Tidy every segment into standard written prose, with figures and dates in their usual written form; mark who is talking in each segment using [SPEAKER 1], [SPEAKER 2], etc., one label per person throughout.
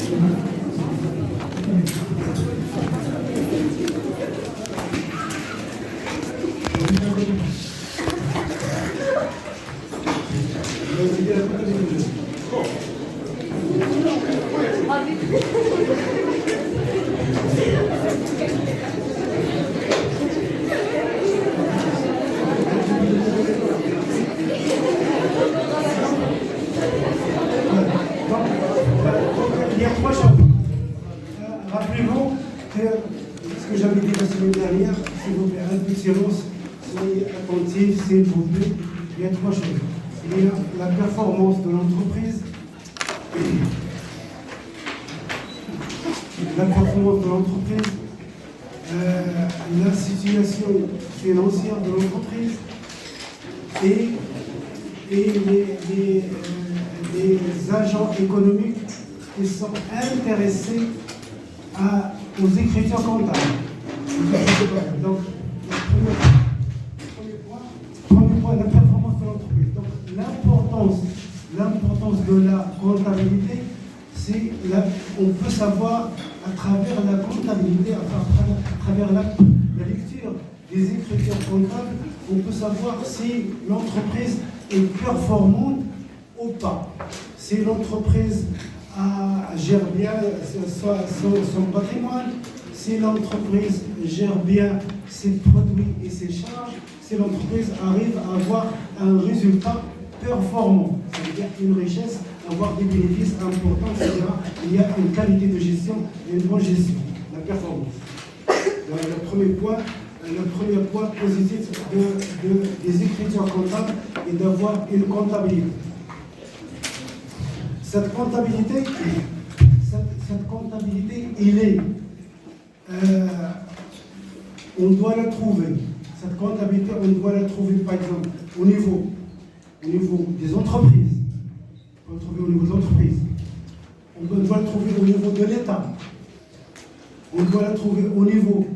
[SPEAKER 1] Il y a trois choses. Rappelez-vous que ce que j'avais dit la semaine dernière, s'il vous plaît, un peu de silence, soyez attentifs, s'il vous plaît. Il y a trois choses. Il y a la performance de l'entreprise, la situation financière de l'entreprise et les agents économiques qui sont intéressés aux écritures comptables. Donc, premier point, la performance de l'entreprise. Donc, l'importance de la comptabilité, c'est on peut savoir à travers la comptabilité, à travers la lecture des écritures comptables, on peut savoir si l'entreprise est performante ou pas. Si l'entreprise gère bien son patrimoine, si l'entreprise gère bien ses produits et ses charges, si l'entreprise arrive à avoir un résultat performant, c'est-à-dire une richesse, avoir des bénéfices importants, etc. Il y a une qualité de gestion et une bonne gestion, la performance. Le premier point positif des écritures comptables est d'avoir une comptabilité. Cette comptabilité, il est, on doit la trouver. Cette comptabilité, on doit la trouver, par exemple, au niveau des entreprises. On doit la trouver au niveau des entreprises. On doit la trouver au niveau de l'État. On doit la trouver au niveau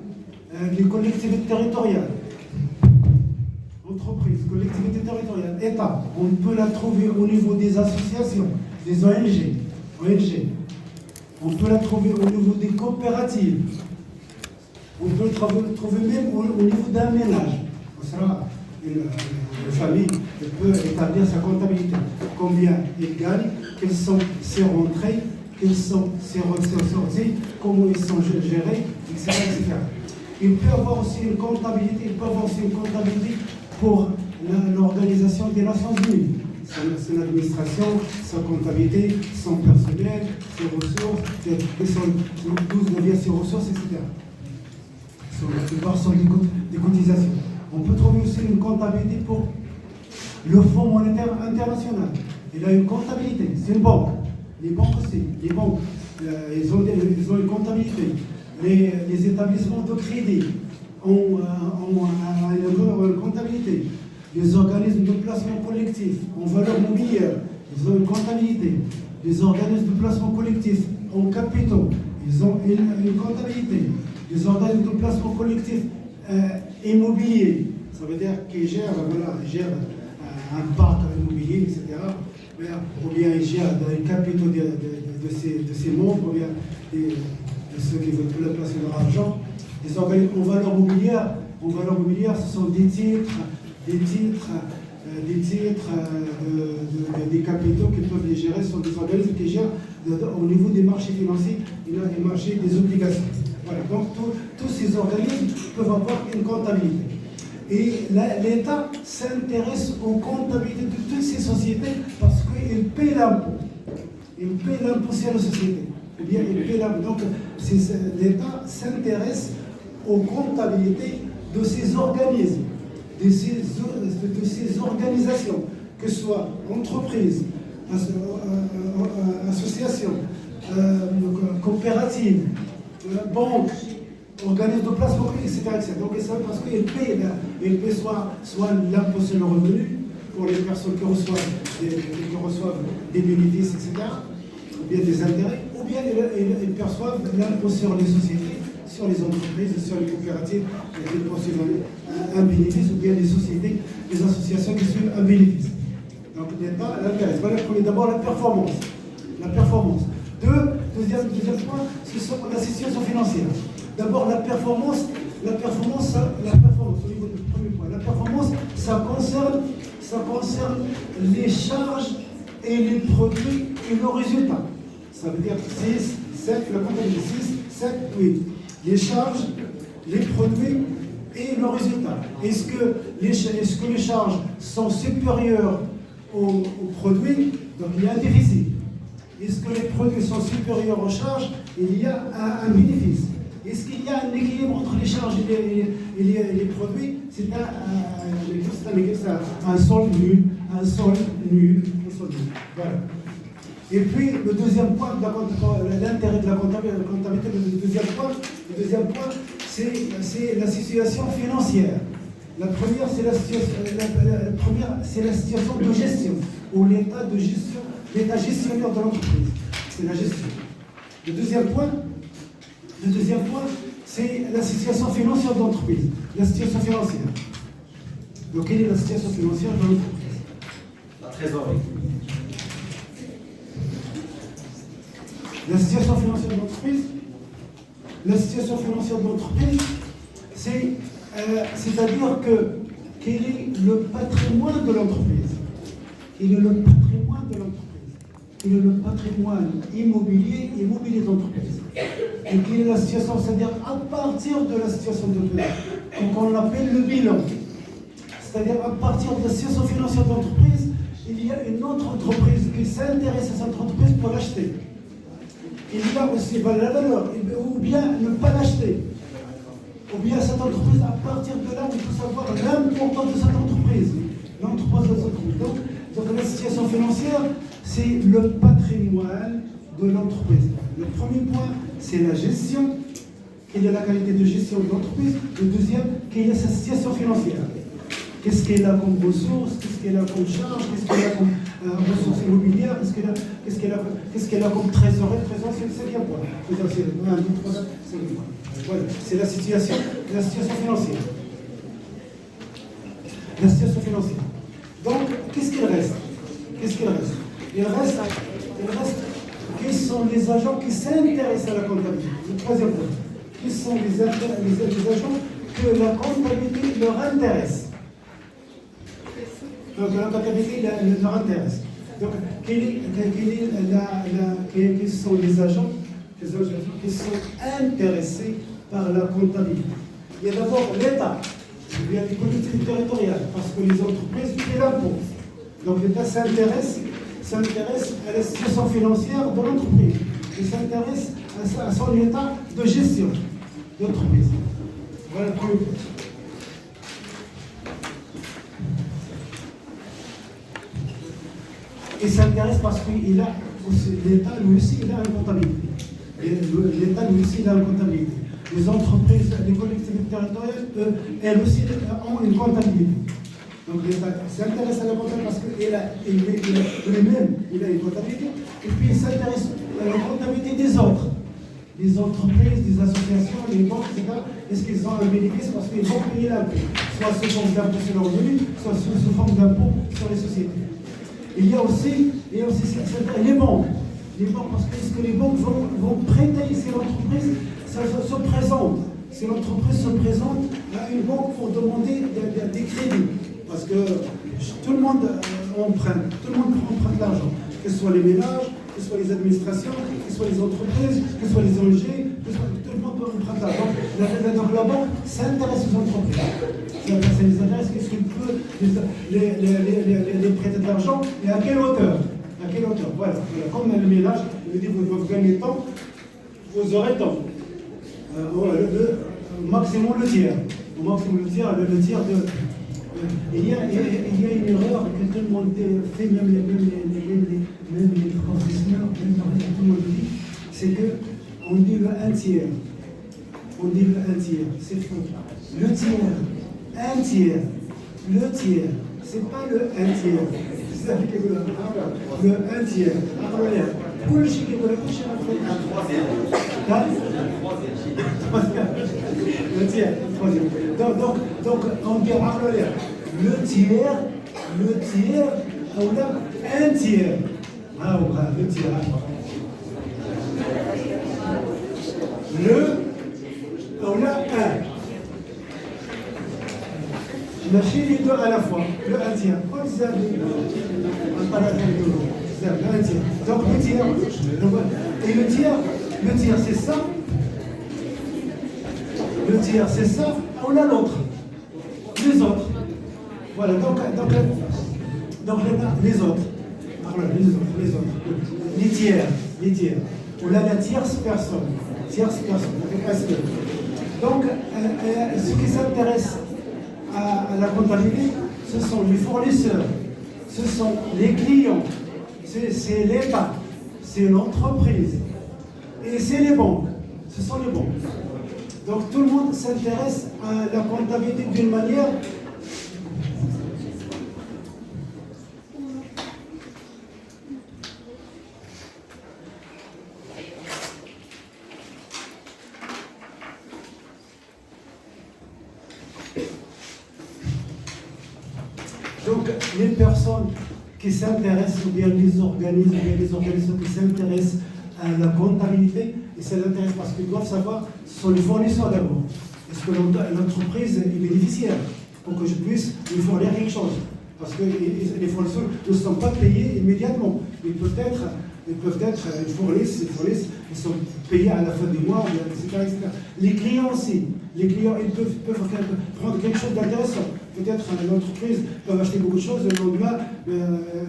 [SPEAKER 1] des collectivités territoriales. Entreprises, collectivités territoriales, État. On peut la trouver au niveau des associations, des ONG. On peut la trouver au niveau des coopératives. On peut la trouver même au niveau d'un ménage. Une famille peut établir sa comptabilité. Combien il gagne, quelles sont ses rentrées, quelles sont ses sorties, comment ils sont gérés, etc. Il peut avoir aussi une comptabilité, pour l'Organisation des Nations Unies. Son administration, sa comptabilité, son personnel, ses ressources, ses ressources, etc. La plupart sont des cotisations. On peut trouver aussi une comptabilité pour le Fonds monétaire international. Il a une comptabilité, c'est une banque. Les banques aussi, ils ont une comptabilité. Les établissements de crédit ont une comptabilité. Les organismes de placement collectif en valeur mobilière, ils ont une comptabilité. Les organismes de placement collectif en capitaux, ils ont une comptabilité. Les organismes de placement collectif immobilier, ça veut dire qu'ils gèrent un parc immobilier, etc. Ou bien ils gèrent les capitaux de ses membres, ou bien de ceux qui veulent placer leur argent. Les organismes en valeur mobilière, ce sont des titres, des capitaux qui peuvent les gérer. Ce sont des organismes qui gèrent au niveau des marchés financiers et des marchés des obligations. Voilà, donc tous ces organismes peuvent avoir une comptabilité. Et l'État s'intéresse aux comptabilités de toutes ces sociétés parce qu'il paie l'impôt. Il paie l'impôt sur la société. Ou bien il paie l'impôt. Donc l'État s'intéresse aux comptabilités de ces organismes, de ces organisations, que ce soit entreprises, associations, coopératives, banques, organismes de placement, etc. Donc c'est parce qu'il paie soit l'impôt sur le revenu pour les personnes qui reçoivent des bénéfices, etc., ou bien des intérêts, ou bien ils perçoivent l'impôt sur les sociétés, sur les entreprises, sur les coopératives, qui poursuivent un bénéfice, ou bien les sociétés, les associations qui suivent un bénéfice. Donc l'État l'intéresse. Voilà, d'abord la performance. De Deuxième point, ce sont la situation financière. D'abord, la performance, au niveau du premier point. La performance, ça concerne les charges et les produits et le résultat. Ça veut dire 6, 7, la comptabilité 6, 7, 8. Les charges, les produits et le résultat. Est-ce que les charges sont supérieures aux produits? Donc il y a un déficit. Est-ce que les produits sont supérieurs aux charges? Il y a un bénéfice. Est-ce qu'il y a un équilibre entre les charges et les produits? C'est un solde nul, un solde nul. Voilà. Et puis le deuxième point, l'intérêt de la comptabilité, le deuxième point, c'est la situation financière. La première, c'est la situation de gestion, ou l'état gestionnaire de l'entreprise. C'est la gestion. Le deuxième point, c'est la situation financière de l'entreprise. La situation financière. Donc, quelle est la situation financière de l'entreprise?
[SPEAKER 2] La trésorerie.
[SPEAKER 1] La situation financière de l'entreprise, c'est-à-dire quel est le patrimoine de l'entreprise? Quel est le patrimoine de l'entreprise? Quel est le patrimoine immobilier de l'entreprise? Et quelle est la situation, c'est-à-dire à partir de la situation de bilan, qu'on appelle le bilan. C'est-à-dire à partir de la situation financière de l'entreprise, il y a une autre entreprise qui s'intéresse à cette entreprise pour l'acheter. Il y a aussi la valeur, ou bien ne pas l'acheter. Ou bien cette entreprise, à partir de là, il faut savoir l'importance de cette entreprise. Donc la situation financière, c'est le patrimoine de l'entreprise. Le premier point, c'est la gestion. Quelle est la qualité de gestion de l'entreprise? Le deuxième, quelle est sa situation financière? Qu'est-ce qu'elle a comme ressources? Qu'est-ce qu'elle a comme charges? Qu'est-ce qu'elle a comme ressources immobilières? Qu'est-ce qu'elle a comme trésorerie? C'est le cinquième point. Voilà, c'est la situation financière. La situation financière. Donc, qu'est-ce qu'il reste? Il reste quels sont les agents qui s'intéressent à la comptabilité? Le troisième point. Quels sont les agents que la comptabilité leur intéresse? Donc la comptabilité leur intéresse. Donc, quels sont les agents qui sont intéressés par la comptabilité? Il y a d'abord l'État, il y a les collectivités territoriales, parce que les entreprises paient l'impôt. Donc l'État s'intéresse à la situation financière de l'entreprise. Il s'intéresse à son état de gestion de l'entreprise. Voilà le premier point. Il s'intéresse parce que l'État, lui aussi, il a une comptabilité. L'État, lui aussi, il a une comptabilité. Les entreprises, les collectivités territoriales, elles aussi ont une comptabilité. Donc l'État s'intéresse à la comptabilité parce qu'il a lui-même, il a une comptabilité. Et puis il s'intéresse à la comptabilité des autres. Les entreprises, des associations, les banques, etc. Est-ce qu'ils ont un bénéfice parce qu'ils vont payer l'impôt? Soit sous forme d'impôt sur le revenu, soit sous forme d'impôt sur les sociétés. Il y a aussi les banques. Les banques, parce que est-ce que les banques vont prêter si l'entreprise se présente? Si l'entreprise se présente à une banque pour demander des crédits, parce que tout le monde emprunte, tout le monde emprunte de l'argent, que ce soit les ménages, que ce soit les administrations, que ce soit les entreprises, que ce soit les ONG, tout le monde emprunte de l'argent. Donc la banque s'intéresse aux entreprises. Ça les intéresse, qu'est-ce qu'il peut les prêter de l'argent et à quelle hauteur? Voilà. Comme le ménage, il dit vous gagnez tant, vous aurez tant. Au maximum le tiers. Le tiers de. Il y a une erreur que tout le monde fait, même les professionnels, tout le monde dit, c'est qu'on dit le 1/3. C'est faux. Le tiers, 1/3. Le tiers, c'est pas le 1/3. Le 1/3. كل شيء يقول كل شيء donc on dit le tiers ou là 1/3. Le tiers. ماشي les deux à la fois, le un tiers. Un tiers. Donc le tiers, et le tiers c'est ça. Le tiers c'est ça, on a l'autre. Les autres. Voilà, donc les autres. Voilà, les autres. Les tiers. On a la tierce personne. Avec un seul. Donc, ce qui s'intéresse à la comptabilité, ce sont les fournisseurs, ce sont les clients, c'est l'État, c'est l'entreprise et c'est les banques. Ce sont les banques. Donc tout le monde s'intéresse à la comptabilité d'une manière. Donc, les personnes qui s'intéressent, ou bien les organismes qui s'intéressent à la comptabilité, et ça l'intéresse parce qu'ils doivent savoir, ce sont les fournisseurs d'abord. Est-ce que l'entreprise est bénéficiaire pour que je puisse lui fournir quelque chose? Parce que les fournisseurs ne sont pas payés immédiatement. Ils peuvent être, ils fournissent, ils sont payés à la fin du mois, etc. Les clients aussi. Les clients, ils peuvent prendre quelque chose d'intéressant. Peut-être l'entreprise peut acheter beaucoup de choses, le lendemain,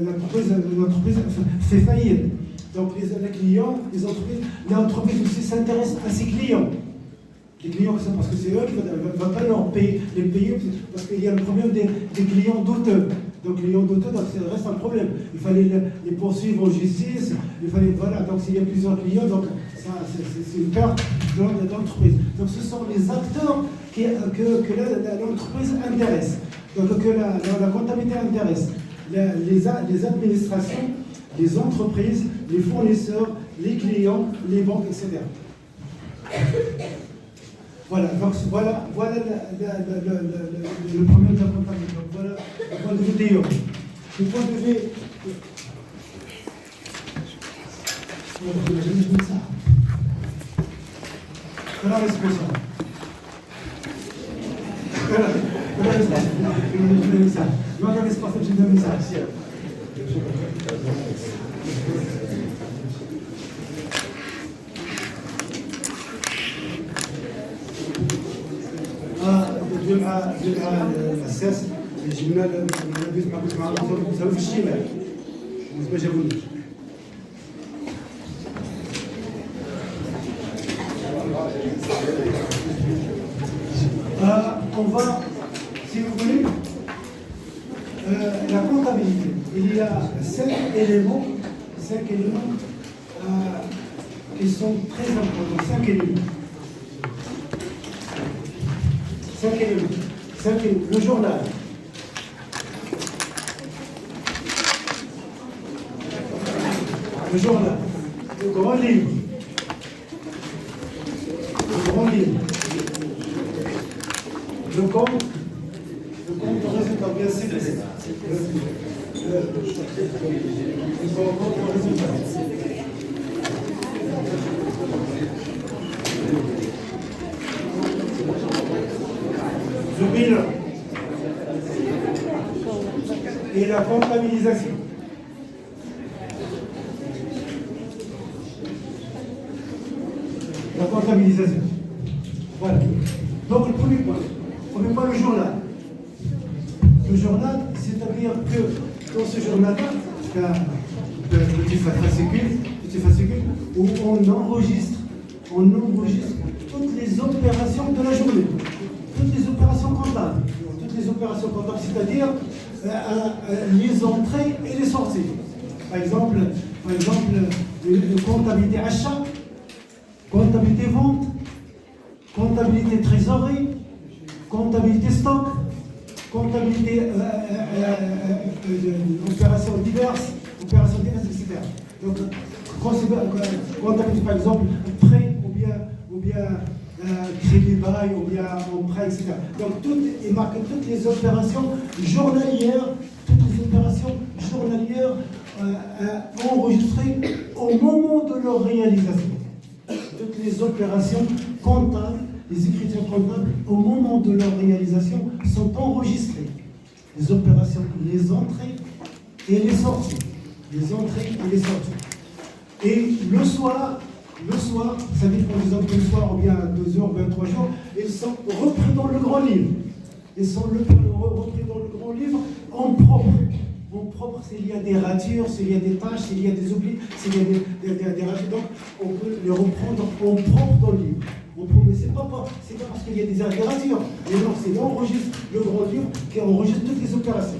[SPEAKER 1] l'entreprise fait faillite. Donc les clients, l'entreprise aussi s'intéresse à ses clients. Les clients, parce que c'est eux qui ne vont pas leur payer, les payer, parce qu'il y a le problème des clients douteux. Donc les clients douteux, donc ça reste un problème. Il fallait les poursuivre en justice, voilà, donc s'il y a plusieurs clients, donc ça, c'est une perte de l'entreprise. Donc ce sont les acteurs que l'entreprise intéresse, donc que la comptabilité intéresse. Les administrations, les entreprises, les fournisseurs, les clients, les banques, etc. Voilà, donc voilà le premier de la comptabilité. Donc voilà le point de vue théorique. Le point de vue. Voilà responsable. Voilà responsable. Não é resposta de mensagem. جمعة الأساس جبنا البيت مع في الشمال ما جابونيش. On va, si vous voulez, la comptabilité. Il y a 5 éléments qui sont très importants. 5 éléments. 5 éléments. Le journal. Le journal. Le grand livre. Le grand livre. Le compte de résultat, bien c'est le compte de résultat. Le bilan et la comptabilisation. La comptabilisation. Voilà. Donc le premier point, le journal. Le journal, c'est-à-dire que dans ce journal-là, un petit fascicule où on enregistre toutes les opérations de la journée, toutes les opérations comptables, c'est-à-dire les entrées et les sorties. Par exemple, comptabilité achat, comptabilité vente, comptabilité trésorerie, comptabilité stock, comptabilité opérations diverses, etc. Donc, comptabilité par exemple prêt ou bien crédit bail ou bien emprunt, etc. Donc, il marque toutes les opérations journalières, enregistrées au moment de leur réalisation. Toutes les opérations comptables, les écritures comptables, au moment de leur réalisation, sont enregistrées. Les opérations, les entrées et les sorties. Les entrées et les sorties. Et le soir, ça dépend des autres, le soir, ou bien à 2 heures, 23 jours, ils sont repris dans le grand livre. Ils sont repris dans le grand livre en propre. En propre, s'il y a des ratures, s'il y a des tâches, s'il y a des oublis, s'il y a des ratures, donc on peut les reprendre en propre dans le livre. Mais c'est pas parce qu'il y a des ratures, mais non, c'est l'enregistre, le grand livre qui enregistre toutes les opérations.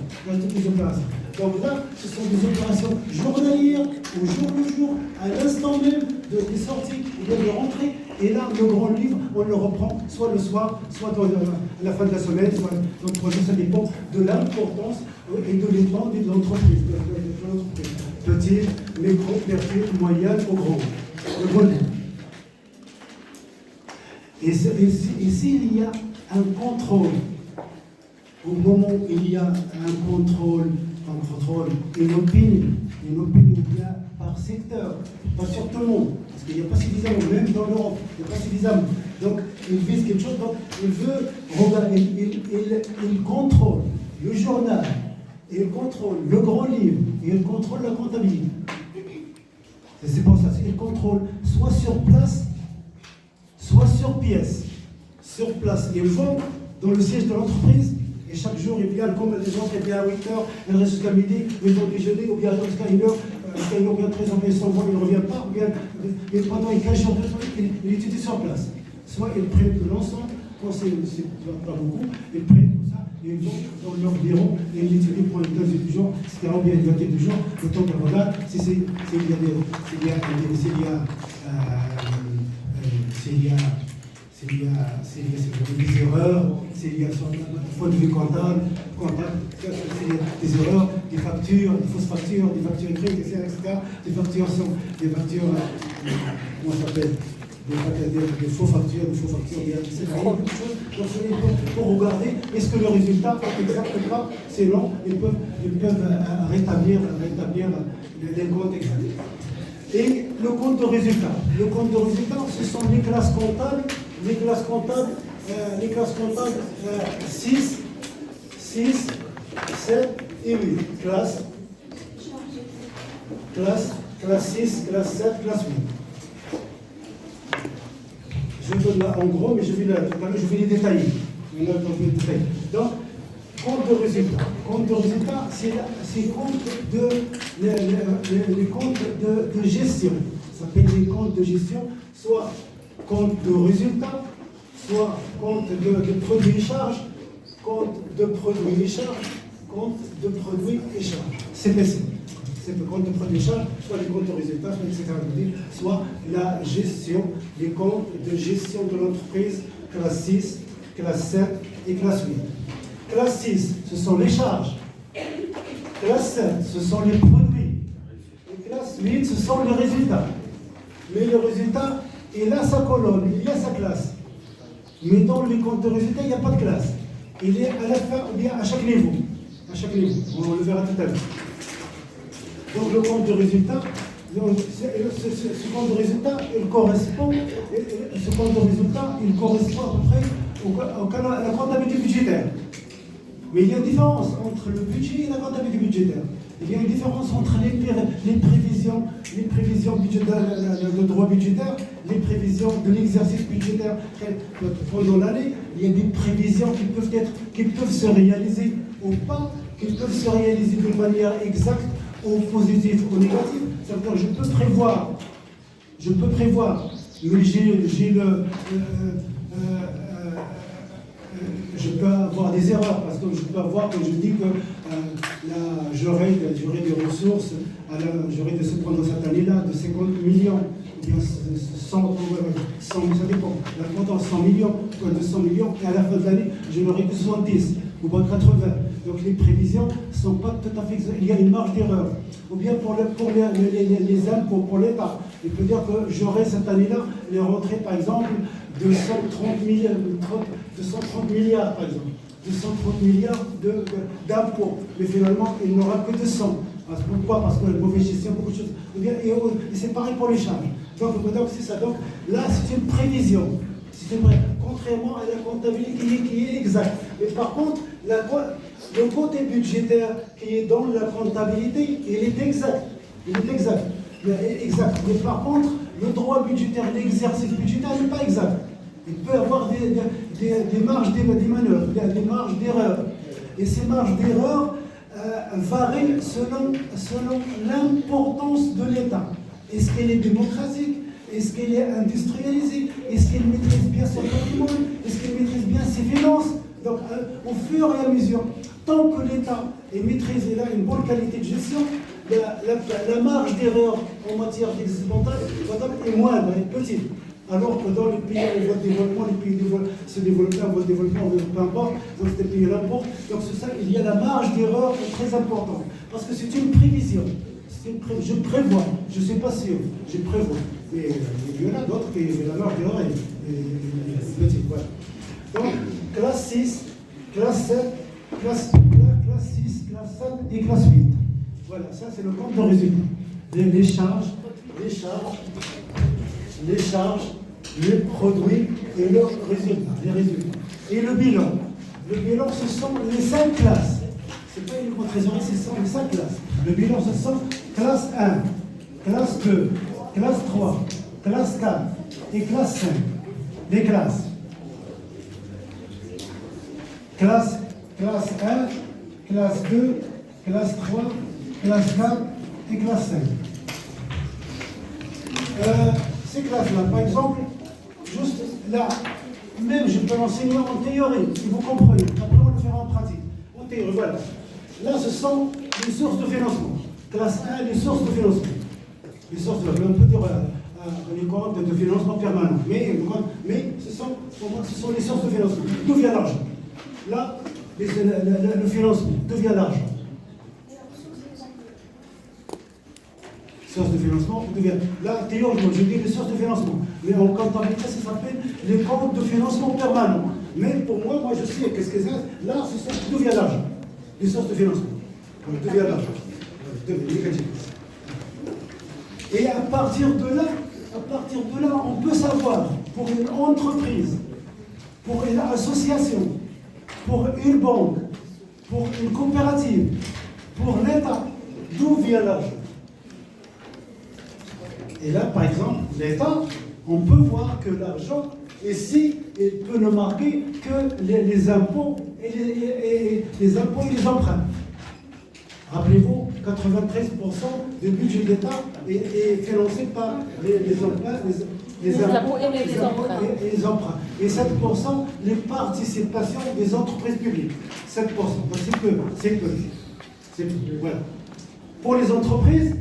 [SPEAKER 1] Donc là, ce sont des opérations journalières, au jour le jour, à l'instant même des sorties ou bien des rentrées. Et là, le grand livre, on le reprend soit le soir, soit à la fin de la semaine, soit dans le projet. Ça dépend de l'importance et de l'étendue de l'entreprise. Petite, micro, petite, moyenne, au grand. Le grand livre. Et s'il y a un contrôle, au moment où il y a un contrôle, une opinion bien par secteur, pas sur tout le monde, parce qu'il n'y a pas suffisamment, même dans l'Europe, il n'y a pas suffisamment. Donc, il vise quelque chose, donc il veut regarder, il contrôle le journal, il contrôle le grand livre, et il contrôle la comptabilité. C'est pour ça, il contrôle soit sur place, soit sur pièce. Sur place, ils vont dans le siège de l'entreprise, et chaque jour, ils viennent comme les gens qui viennent à 8 heures, ils restent jusqu'à midi, ils vont déjeuner, ou bien jusqu'à 1 heure, jusqu'à 1 heure, bien très ils s'en vont, ils ne reviennent pas, ou bien pendant les 15 jours, ils étudient sur place. Soit ils prennent de l'ensemble, quand c'est pas beaucoup, ils prennent tout ça, et ils vont dans leur bureau, et ils étudient pour une deuxième du jour, c'est-à-dire ou bien une vingtaine du jour, le temps qu'on regarde, s'il y a des erreurs, s'il y a sur le point de vue comptable, s'il y a des erreurs, des factures, des fausses factures, des factures écrites, etc. Des factures, comment ça s'appelle, des faux factures, bien, etc. Donc, pour regarder, est-ce que le résultat est exactement, c'est long, ils peuvent rétablir les comptes exacts. Et le compte de résultat. Le compte de résultat, ce sont les classes comptables, 6, 7 et 8. Classe 6, classe 7, classe 8. Je donne là en gros, mais je vais les détailler. Donc, compte de résultat. Compte de résultat, c'est les comptes de gestion. Ça s'appelle les comptes de gestion, soit compte de résultat, soit compte de produits et charges, compte de produits et charges, compte de produits et charges. CPC. C'est le compte de produits et charges, soit les comptes de résultat, soit la gestion, les comptes de gestion de l'entreprise, classe 6, classe 7 et classe 8. Classe 6, ce sont les charges. Classe 7, ce sont les produits. Et classe 8, ce sont les résultats. Mais le résultat, il a sa colonne, il y a sa classe. Mais dans les comptes de résultats, il n'y a pas de classe. Il est à la fin, ou bien à chaque niveau. On le verra tout à l'heure. Donc le compte de résultat, ce compte de résultat, il correspond à peu près à la comptabilité budgétaire. Mais il y a une différence entre le budget et la comptabilité budgétaire. Il y a une différence entre les prévisions budgétaires, le droit budgétaire, les prévisions de l'exercice budgétaire pendant l'année. Il y a des prévisions qui peuvent se réaliser ou pas, qui peuvent se réaliser de manière exacte, ou positive ou négative. C'est-à-dire que je peux prévoir, mais je peux avoir des erreurs, parce que je peux avoir, comme je dis, que j'aurai des ressources, j'aurai pendant cette année-là de 50 millions, ou bien 100, ça dépend, pendant 100 millions, 200 millions, et à la fin de l'année, je n'aurai que 70 ou bien 80. Donc les prévisions ne sont pas tout à fait exactes. Il y a une marge d'erreur. Ou bien pour les impôts, pour l'État, il peut dire que j'aurai cette année-là les rentrées, par exemple, de 130 milliards, par exemple. 230 milliards d'impôts. Mais finalement, il n'aura que 200. Pourquoi? Parce que la mauvaise gestion, beaucoup de choses. Et c'est pareil pour les charges. Donc c'est ça. Donc là, c'est une prévision. C'est vrai, contrairement à la comptabilité qui est exacte. Mais par contre, le côté budgétaire qui est dans la comptabilité, il est exact. Il est exact. Mais par contre, le droit budgétaire, l'exercice budgétaire n'est pas exact. Il peut y avoir des marges des manœuvres, des marges d'erreur. Et ces marges d'erreur varient selon l'importance de l'État. Est-ce qu'elle est démocratique? Est-ce qu'elle est industrialisée? Est-ce qu'elle maîtrise bien son patrimoine? Est-ce qu'elle maîtrise bien ses finances? Donc, au fur et à mesure, tant que l'État est maîtrisé, là, une bonne qualité de gestion, la marge d'erreur en matière d'exercice comptable est moindre, est petite. Alors que dans les pays en voie de développement, les pays se développent en voie de développement, peu importe, dans ces pays l'importent. Donc c'est ça, il y a la marge d'erreur très importante. Parce que c'est une prévision. Je prévois, je ne sais pas si je prévois. Mais il y en a d'autres qui la marge d'erreur est petite. Voilà. Donc, classe 6, classe 7, classe 6, classe 7 et classe 8. Voilà, ça c'est le compte de résultat. Les charges, les produits et leurs résultats, les résultats. Et le bilan. Le bilan, ce sont les 5 classes. Ce n'est pas uniquement trésorerie, ce sont les 5 classes. Le bilan, ce sont classe 1, classe 2, classe 3, classe 4 et classe 5. Les classes. Classe 1, classe 2, classe 3, classe 4 et classe 5. Ces classes-là, par exemple, juste là, même je peux l'enseigner en théorie, si vous comprenez. Après, on le fera en pratique. En théorie, voilà. Là, ce sont les sources de financement. Classe 1, les sources de financement. Les sources de financement, on peut dire les comptes de financement permanent. Mais pour moi, ce sont les sources de financement. D'où vient l'argent? Là, le financement, d'où vient l'argent? Sources de financement, là, théoriquement, je dis les sources de financement. Mais en comptabilité, ça s'appelle les comptes de financement permanent. Mais pour moi, je sais qu'est-ce que c'est. Là, d'où vient l'argent? Les sources de financement. D'où vient l'argent? Et à partir de là, on peut savoir, pour une entreprise, pour une association, pour une banque, pour une coopérative, pour l'État, d'où vient l'argent? Et là, par exemple, l'État, on peut voir que l'argent, ici, il peut ne marquer que les impôts et les emprunts. Rappelez-vous, 93% du budget de l'État est financé par les emprunts, les impôts et les emprunts. Et 7%, les participations des entreprises publiques. 7%. Donc c'est peu. Voilà. Pour les entreprises,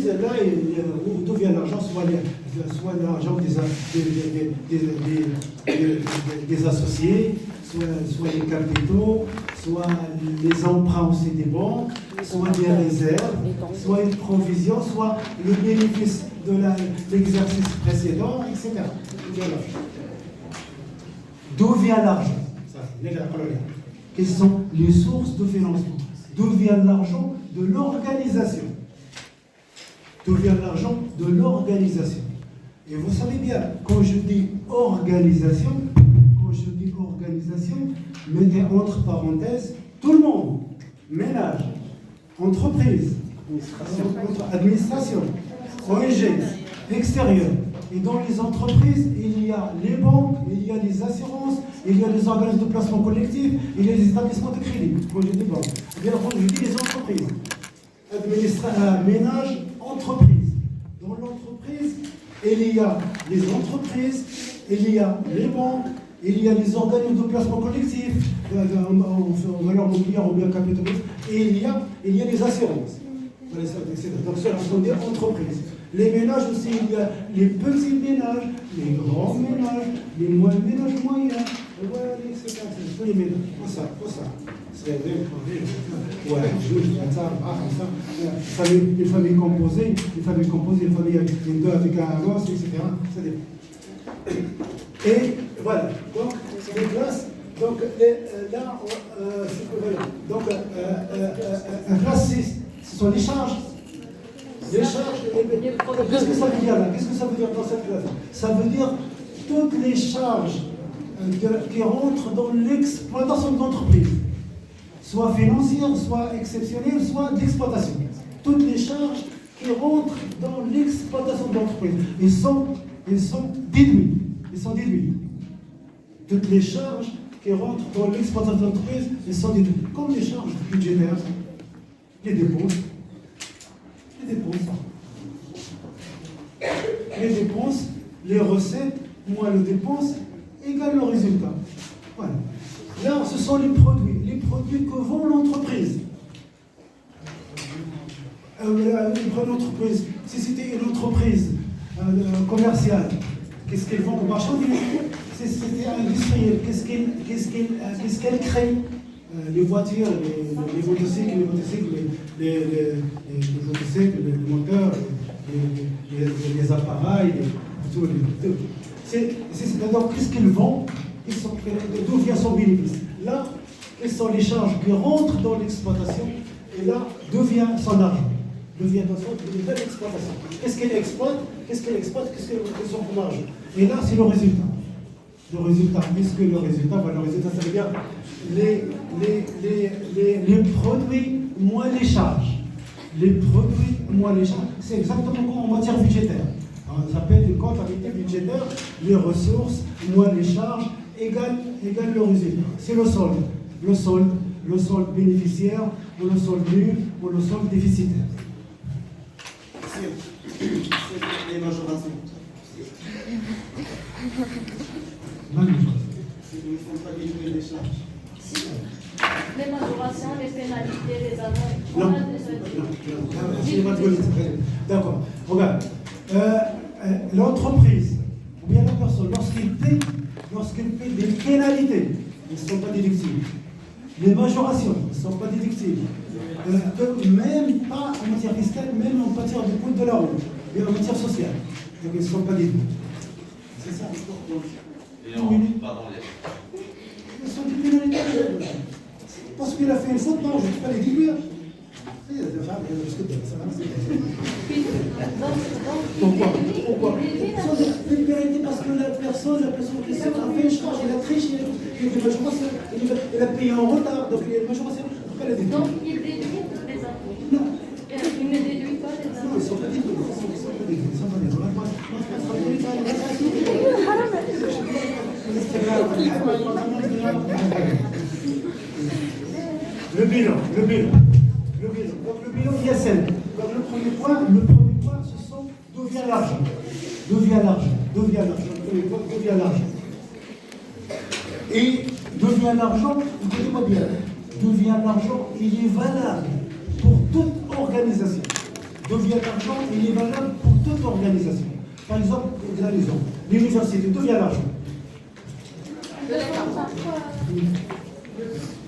[SPEAKER 1] là, d'où vient l'argent? Soit l'argent des associés, soit les capitaux, soit les emprunts aussi des banques, soit des réserves, soit une provision, soit le bénéfice de l'exercice précédent, etc. D'où vient l'argent? Quelles sont les sources de financement? D'où vient l'argent? De l'organisation. D'où vient l'argent? De l'organisation. Et vous savez bien, quand je dis organisation, mettez entre parenthèses tout le monde. Ménage, entreprise, administration, ONG, extérieur. Et dans les entreprises, il y a les banques, il y a les assurances, il y a les organismes de placement collectif, il y a les établissements de crédit. Quand je dis banque, bien quand je dis les entreprises. Ménage, entreprise. Dans l'entreprise, il y a les entreprises, il y a les banques, il y a les organismes de placement collectif, en valeur mobilière ou bien capitaux, et il y a les assurances. Donc c'est lorsqu'on dit entreprise. Les ménages aussi, il y a les petits ménages, les grands ménages, les ménages moyens, etc. Tous les ménages. Pour ça. C'est les familles composées, les familles avec deux avec un gosse, etc. Ça dépend. Et voilà. Donc, les classes. Donc, là, classe 6, ce sont les charges. Les charges, qu'est-ce que ça veut dire là? Qu'est-ce que ça veut dire dans cette classe? Ça veut dire toutes les charges qui rentrent dans l'exploitation de l'entreprise, soit financières, soit exceptionnelles, soit d'exploitation. Toutes les charges qui rentrent dans l'exploitation de l'entreprise, ils sont déduits. Ils sont déduits. Toutes les charges qui rentrent dans l'exploitation de l'entreprise, ils sont déduites. Comme les charges budgétaires, les dépenses. Les dépenses, les recettes, moins les dépenses, égale le résultat. Voilà. Là, ce sont les produits que vend l'entreprise. Une entreprise, si c'était une entreprise commerciale, qu'est-ce qu'elle vend au marchandise? Si c'était industriel, qu'est-ce qu'elle crée? Les voitures, les motocycles, les moteurs, les appareils, tout. Donc, qu'est-ce qu'ils vendent? D'où vient son bénéfice? Là, quelles sont les charges qui rentrent dans l'exploitation? Et là, d'où vient son argent? Devient dans son exploitation. Qu'est-ce qu'elle exploite? Qu'est-ce qu'elle son marge? Et là, c'est le résultat. Le résultat, puisque le résultat, ça veut dire les produits moins les charges. Les produits moins les charges. C'est exactement comme en matière budgétaire. On s'appelle une comptabilité budgétaire, les ressources moins les charges égale le résultat. C'est le solde. Le solde bénéficiaire, ou le solde nul, ou le solde déficitaire.
[SPEAKER 2] Les majorations.
[SPEAKER 1] C'est
[SPEAKER 2] qu'ils ne font pas déduire les charges.
[SPEAKER 3] Les majorations, les pénalités, les amendes.
[SPEAKER 1] Non. D'accord. Regarde. L'entreprise, ou bien la personne, lorsqu'il paie des pénalités, ils ne sont pas déductibles. Les majorations ne sont pas déductibles. Même pas en matière fiscale, même en matière de coût de la route, et en matière sociale. Donc ils ne sont pas déductibles. C'est ça.
[SPEAKER 4] Et on ne pas dans les...
[SPEAKER 1] Ils sont des pénalités. Parce qu'il a fait une faute, non, je ne peux pas les déduire. Pourquoi? Ce sont des pénalités parce que la personne qui a fait une charge, elle a triché, elle a payé en retard, donc il y a une majoration.
[SPEAKER 3] Donc il déduit les impôts.
[SPEAKER 1] Non.
[SPEAKER 3] Il ne déduit pas les impôts.
[SPEAKER 1] Non, ils ne sont pas déduits. Ils sont pas déduits. Le bilan. Donc le bilan ISN. Donc le premier point, ce sont d'où vient l'argent. Et d'où vient l'argent, écoutez-moi bien, d'où vient l'argent, il est valable pour toute organisation. D'où vient l'argent, il est valable pour toute organisation. Par exemple, l'université, d'où vient l'argent?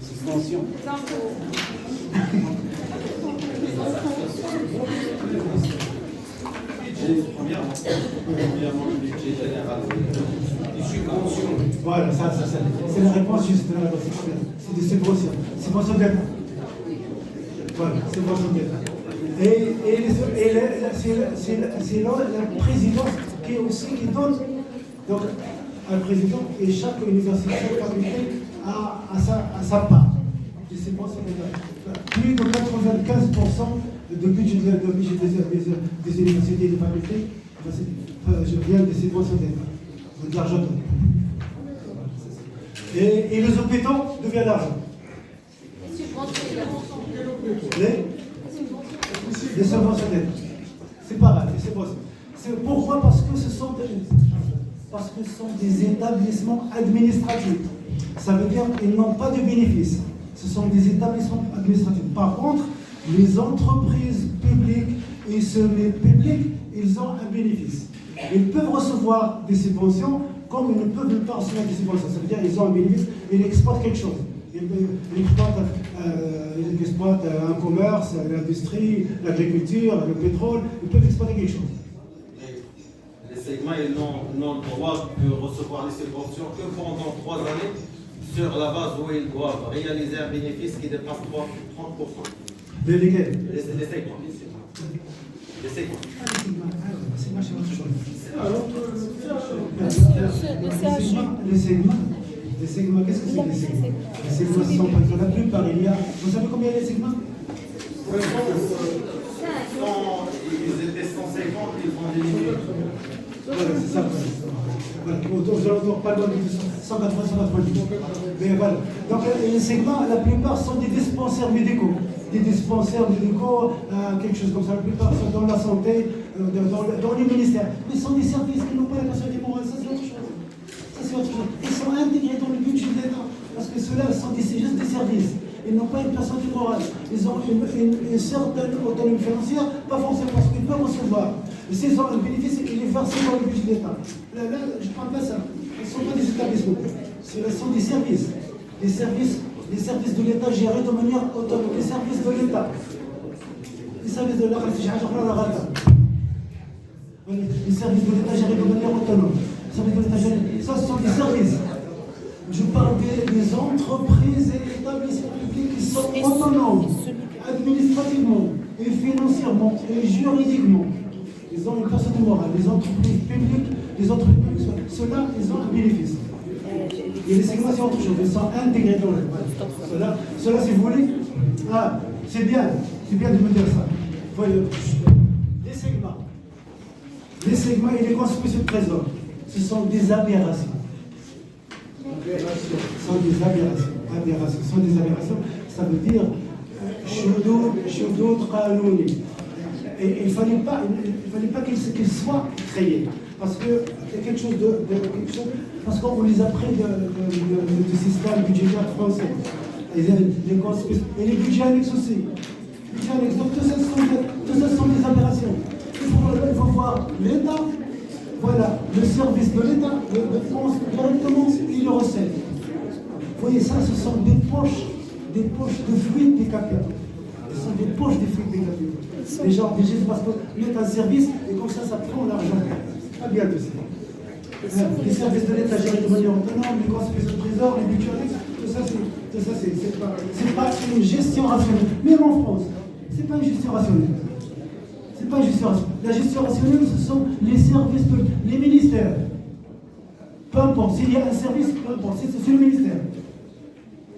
[SPEAKER 2] Suspension.
[SPEAKER 4] Premièrement, le budget général, les subventions.
[SPEAKER 1] Voilà, ça, c'est la réponse juste. C'est des subventions. Subventions d'État. Voilà, subventions d'État. Et c'est la présidence qui donne. Donc, un président et chaque université, chaque faculté a sa part. Et c'est bon, plus de 95% de budget des universités et des facultés vient des subventions d'État, de l'argent donné. Et les hôpitaux deviennent l'argent. Les subventions d'État. C'est pareil, les subventions. Pourquoi? Parce que ce sont des établissements administratifs. Ça veut dire qu'ils n'ont pas de bénéfices. Ce sont des établissements administratifs. Par contre, les entreprises publiques et semi-publiques, ils ont un bénéfice. Ils peuvent recevoir des subventions comme ils ne peuvent pas recevoir des subventions. Ça veut dire qu'ils ont un bénéfice, ils exploitent quelque chose. Ils exploitent un commerce, l'industrie, l'agriculture, le pétrole. Ils peuvent exploiter quelque chose.
[SPEAKER 4] Les segments, ils n'ont le droit de recevoir les subventions que pendant 3 années, sur la base où ils doivent réaliser un bénéfice qui dépasse 30%.
[SPEAKER 1] Lesquels?
[SPEAKER 4] Les segments. Les segments.
[SPEAKER 1] C'est autre chose. Les segments, qu'est-ce que c'est les segments? Les segments sont pas la plupart, il y a. Vous savez combien il y a de segments?
[SPEAKER 4] Ils étaient 150, ils vont diminuer.
[SPEAKER 1] Voilà, c'est ça. Voilà, aux alentours, pas loin de 180, 190. Mais voilà. Donc les segments, la plupart sont des dispensaires médicaux. Des dispensaires médicaux, quelque chose comme ça. La plupart sont dans la santé, dans les ministères. Mais ce sont des services qui n'ont pas la personnalité morale. Ça, c'est autre chose. Ça, c'est autre chose. Ils sont intégrés dans le budget de l'État. Parce que ceux-là sont juste des services. Ils n'ont pas une personnalité morale. Ils ont une certaine autonomie financière, pas forcément parce qu'ils peuvent recevoir. Mais s'ils ont un bénéfice, il est versé dans le budget de l'État. Là, je ne parle pas de ça. Ce ne sont pas des établissements. Ce sont des services. Les services de l'État gérés de manière autonome. Les services de l'État. Les services de l'État. Les services de l'État gérés de manière autonome. Les services de l'État gérés. Ça, ce sont des services. Je parle des entreprises et établissements publics qui sont autonomes, administrativement et financièrement et juridiquement. Ils ont une personne morale. Les entreprises publiques, ceux-là, ils ont un bénéfice. Et les segments, c'est autre chose. Ils sont intégrés dans le. Cela, si vous voulez, c'est bien de me dire ça. Voyez, les segments et les constitutions de trésor, ce sont des aberrations. Ce sont des aberrations. Ça veut dire Shudud Qanouni. Et il ne fallait pas qu'ils soient créés. Parce que c'est quelque chose parce qu'on les a pris du système budgétaire français. Et les budgets annexes aussi. Donc tout ça sont des aberrations. Il faut voir l'État. Voilà, le service de l'État pense directement et le recette. Vous voyez ça, ce sont des poches de fuite des capitaux. Ce sont des poches de fuite des capitaux. Les gens obligés parce qu'ils mettent un service et comme ça prend l'argent. Pas bien de ça. Les services de l'État gérés de manière autonome, les constitutions de trésor, les budgets annexes, tout ça, c'est pas une gestion rationnelle. Même en France, c'est pas une gestion rationnelle. C'est pas une gestion rationnelle. La gestion rationnelle, ce sont les services, les ministères. Peu importe, s'il y a un service, peu importe, c'est le ministère.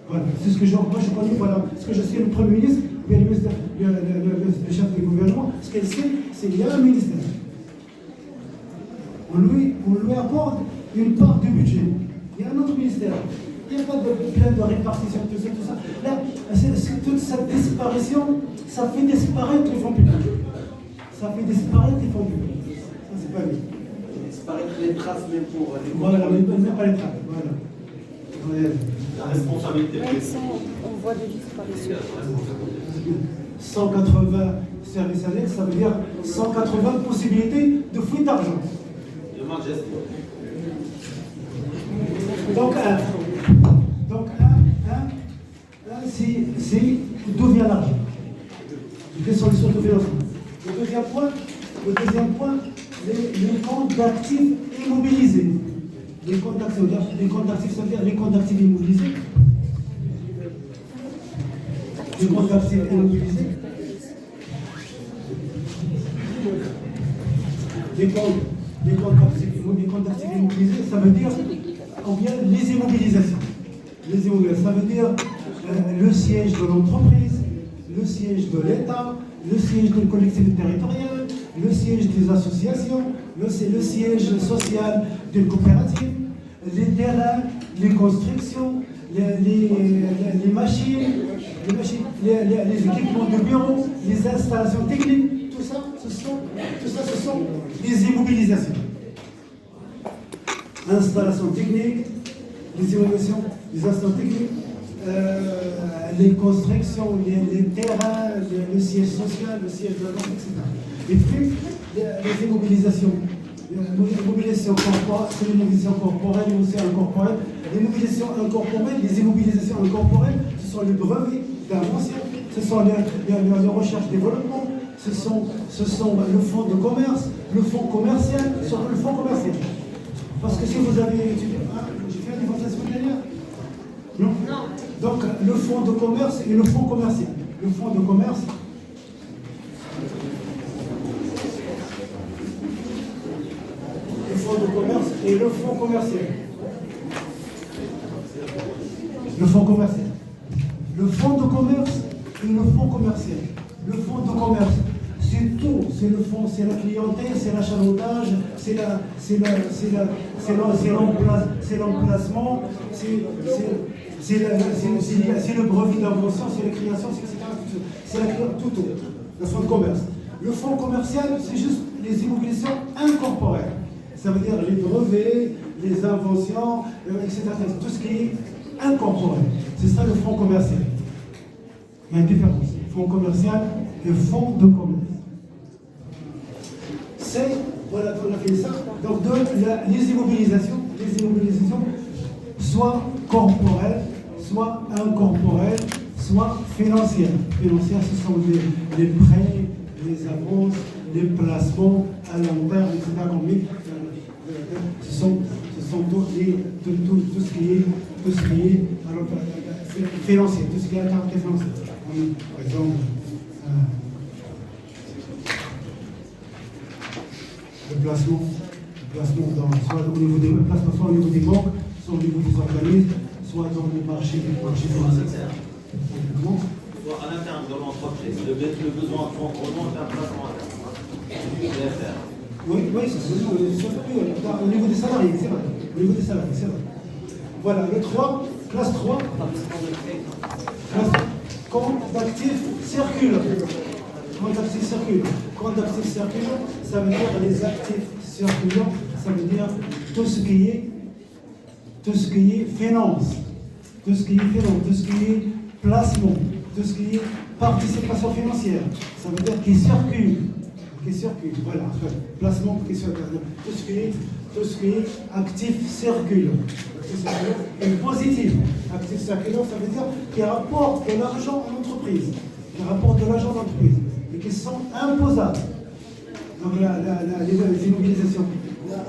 [SPEAKER 1] Voilà, c'est ce que moi je connais, voilà, ce que je sais, le Premier ministre, le chef du gouvernement, ce qu'elle sait, c'est qu'il y a un ministère. On lui accorde une part du budget. Il y a un autre ministère. Il n'y a pas de plan de répartition, tout ça. Là, toute cette disparition, ça fait disparaître les fonds publics. Ça, c'est pas bien.
[SPEAKER 2] Disparaître les traces, même pour les.
[SPEAKER 1] Voilà, même pas les traces. Voilà.
[SPEAKER 4] La responsabilité.
[SPEAKER 5] On voit des disparitions.
[SPEAKER 1] 180 services annexes, ça veut dire 180 possibilités de fuite d'argent.
[SPEAKER 4] Le mal gestion.
[SPEAKER 1] Donc, c'est d'où vient l'argent. Quelles sont les sources de financement. Le deuxième point, les comptes d'actifs immobilisés. Les comptes d'actifs, ça veut dire les comptes d'actifs immobilisés. Les comptes d'actifs immobilisés. Les comptes d'actifs immobilisés, ça veut dire combien les immobilisations. Ça veut dire le siège de l'entreprise, le siège de l'État, le siège d'une collectivité territoriale, le siège des associations, le siège social d'une coopérative, les terrains, les constructions, les machines, les équipements de bureau, les installations techniques, tout ça, ce sont des immobilisations. Installations techniques, les immobilisations, les installations techniques, les constructions, les terrains, le siège social, le siège de la banque, etc. Et puis, les immobilisations. L'immobilisation corporelle, c'est l'immobilisation corporelle et aussi incorporelle. L'immobilisation incorporelle, ce sont les brevets d'invention, ce sont les recherche-développement, ce sont le fonds de commerce, le fonds commercial, surtout le fonds commercial. Parce que si vous avez étudié, j'ai fait une démonstration dernière. Non. Donc, le fonds de commerce et le fonds commercial. Le fonds de commerce, et le fonds commercial. Le fonds commercial. Le fonds de commerce et le fonds commercial. Le fonds de commerce, c'est tout. C'est le fonds, c'est la clientèle, c'est l'achalandage, c'est l'emplacement, c'est le brevet d'invention, c'est la création, etc. C'est tout. Le fonds de commerce. Le fonds commercial, c'est juste les immobilisations incorporelles. Ça veut dire les brevets, les inventions, etc. Tout ce qui est incorporel. C'est ça le fonds commercial. Il y a une différence. Fonds commercial et fonds de commerce. C'est, voilà, on a fait ça. Donc, les immobilisations, soit corporelles, soit incorporelles, soit financières. Financières, ce sont les prêts, les avances, les placements à long terme, etc. Ce sont tout ce qui est alors, financier, tout ce qui est à caractère financier. Par exemple, le placement soit au niveau des placements, soit au niveau des banques, soit au niveau des organismes, soit dans le marché financier.
[SPEAKER 4] Soit à l'intérieur de l'entreprise, le besoin de fonds roulant est un placement à terme.
[SPEAKER 1] Oui, surtout au niveau des salariés, c'est vrai. Au niveau des salariés, c'est vrai. Voilà, le 3, classe 3, compte d'actifs circulent. Compte d'actifs circulent. Compte d'actifs circulent, ça veut dire les actifs circulants, ça veut dire tout ce qui est finance, tout ce qui est placement, tout ce qui est participation financière, ça veut dire qui circule, voilà, placement qui circule, tout ce qui est actif circulant. Et positif, actif circulant, ça veut dire qui rapporte de l'argent à l'entreprise, et qui sont imposables. Donc les immobilisations,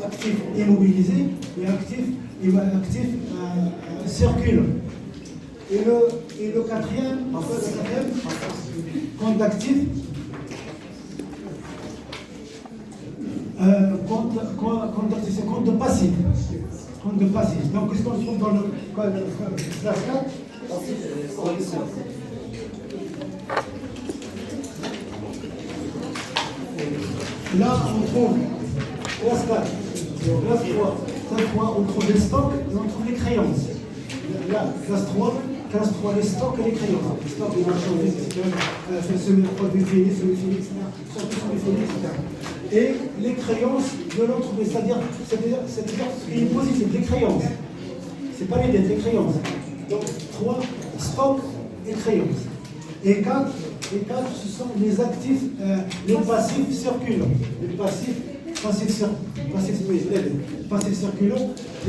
[SPEAKER 1] actifs immobilisés et actifs circulent. Et le quatrième, compte d'actifs, compte de passif. Compte de passif. Donc, qu'est-ce qu'on trouve dans le classe 4 ? Là, on trouve classe 4, classe 3. Classe 3, on trouve les stocks et on trouve les créances. Là, classe 3, les stocks et les créances. Les stocks des marchandises, semi-produits finis, etc. Surtout semi-finis, etc. Et les créances de l'entreprise, c'est-à-dire ce qui est positif, les créances. Ce n'est pas les dettes, les créances. Donc 3, stock et créances. Et 4, ce sont les actifs, les passifs circulants. Les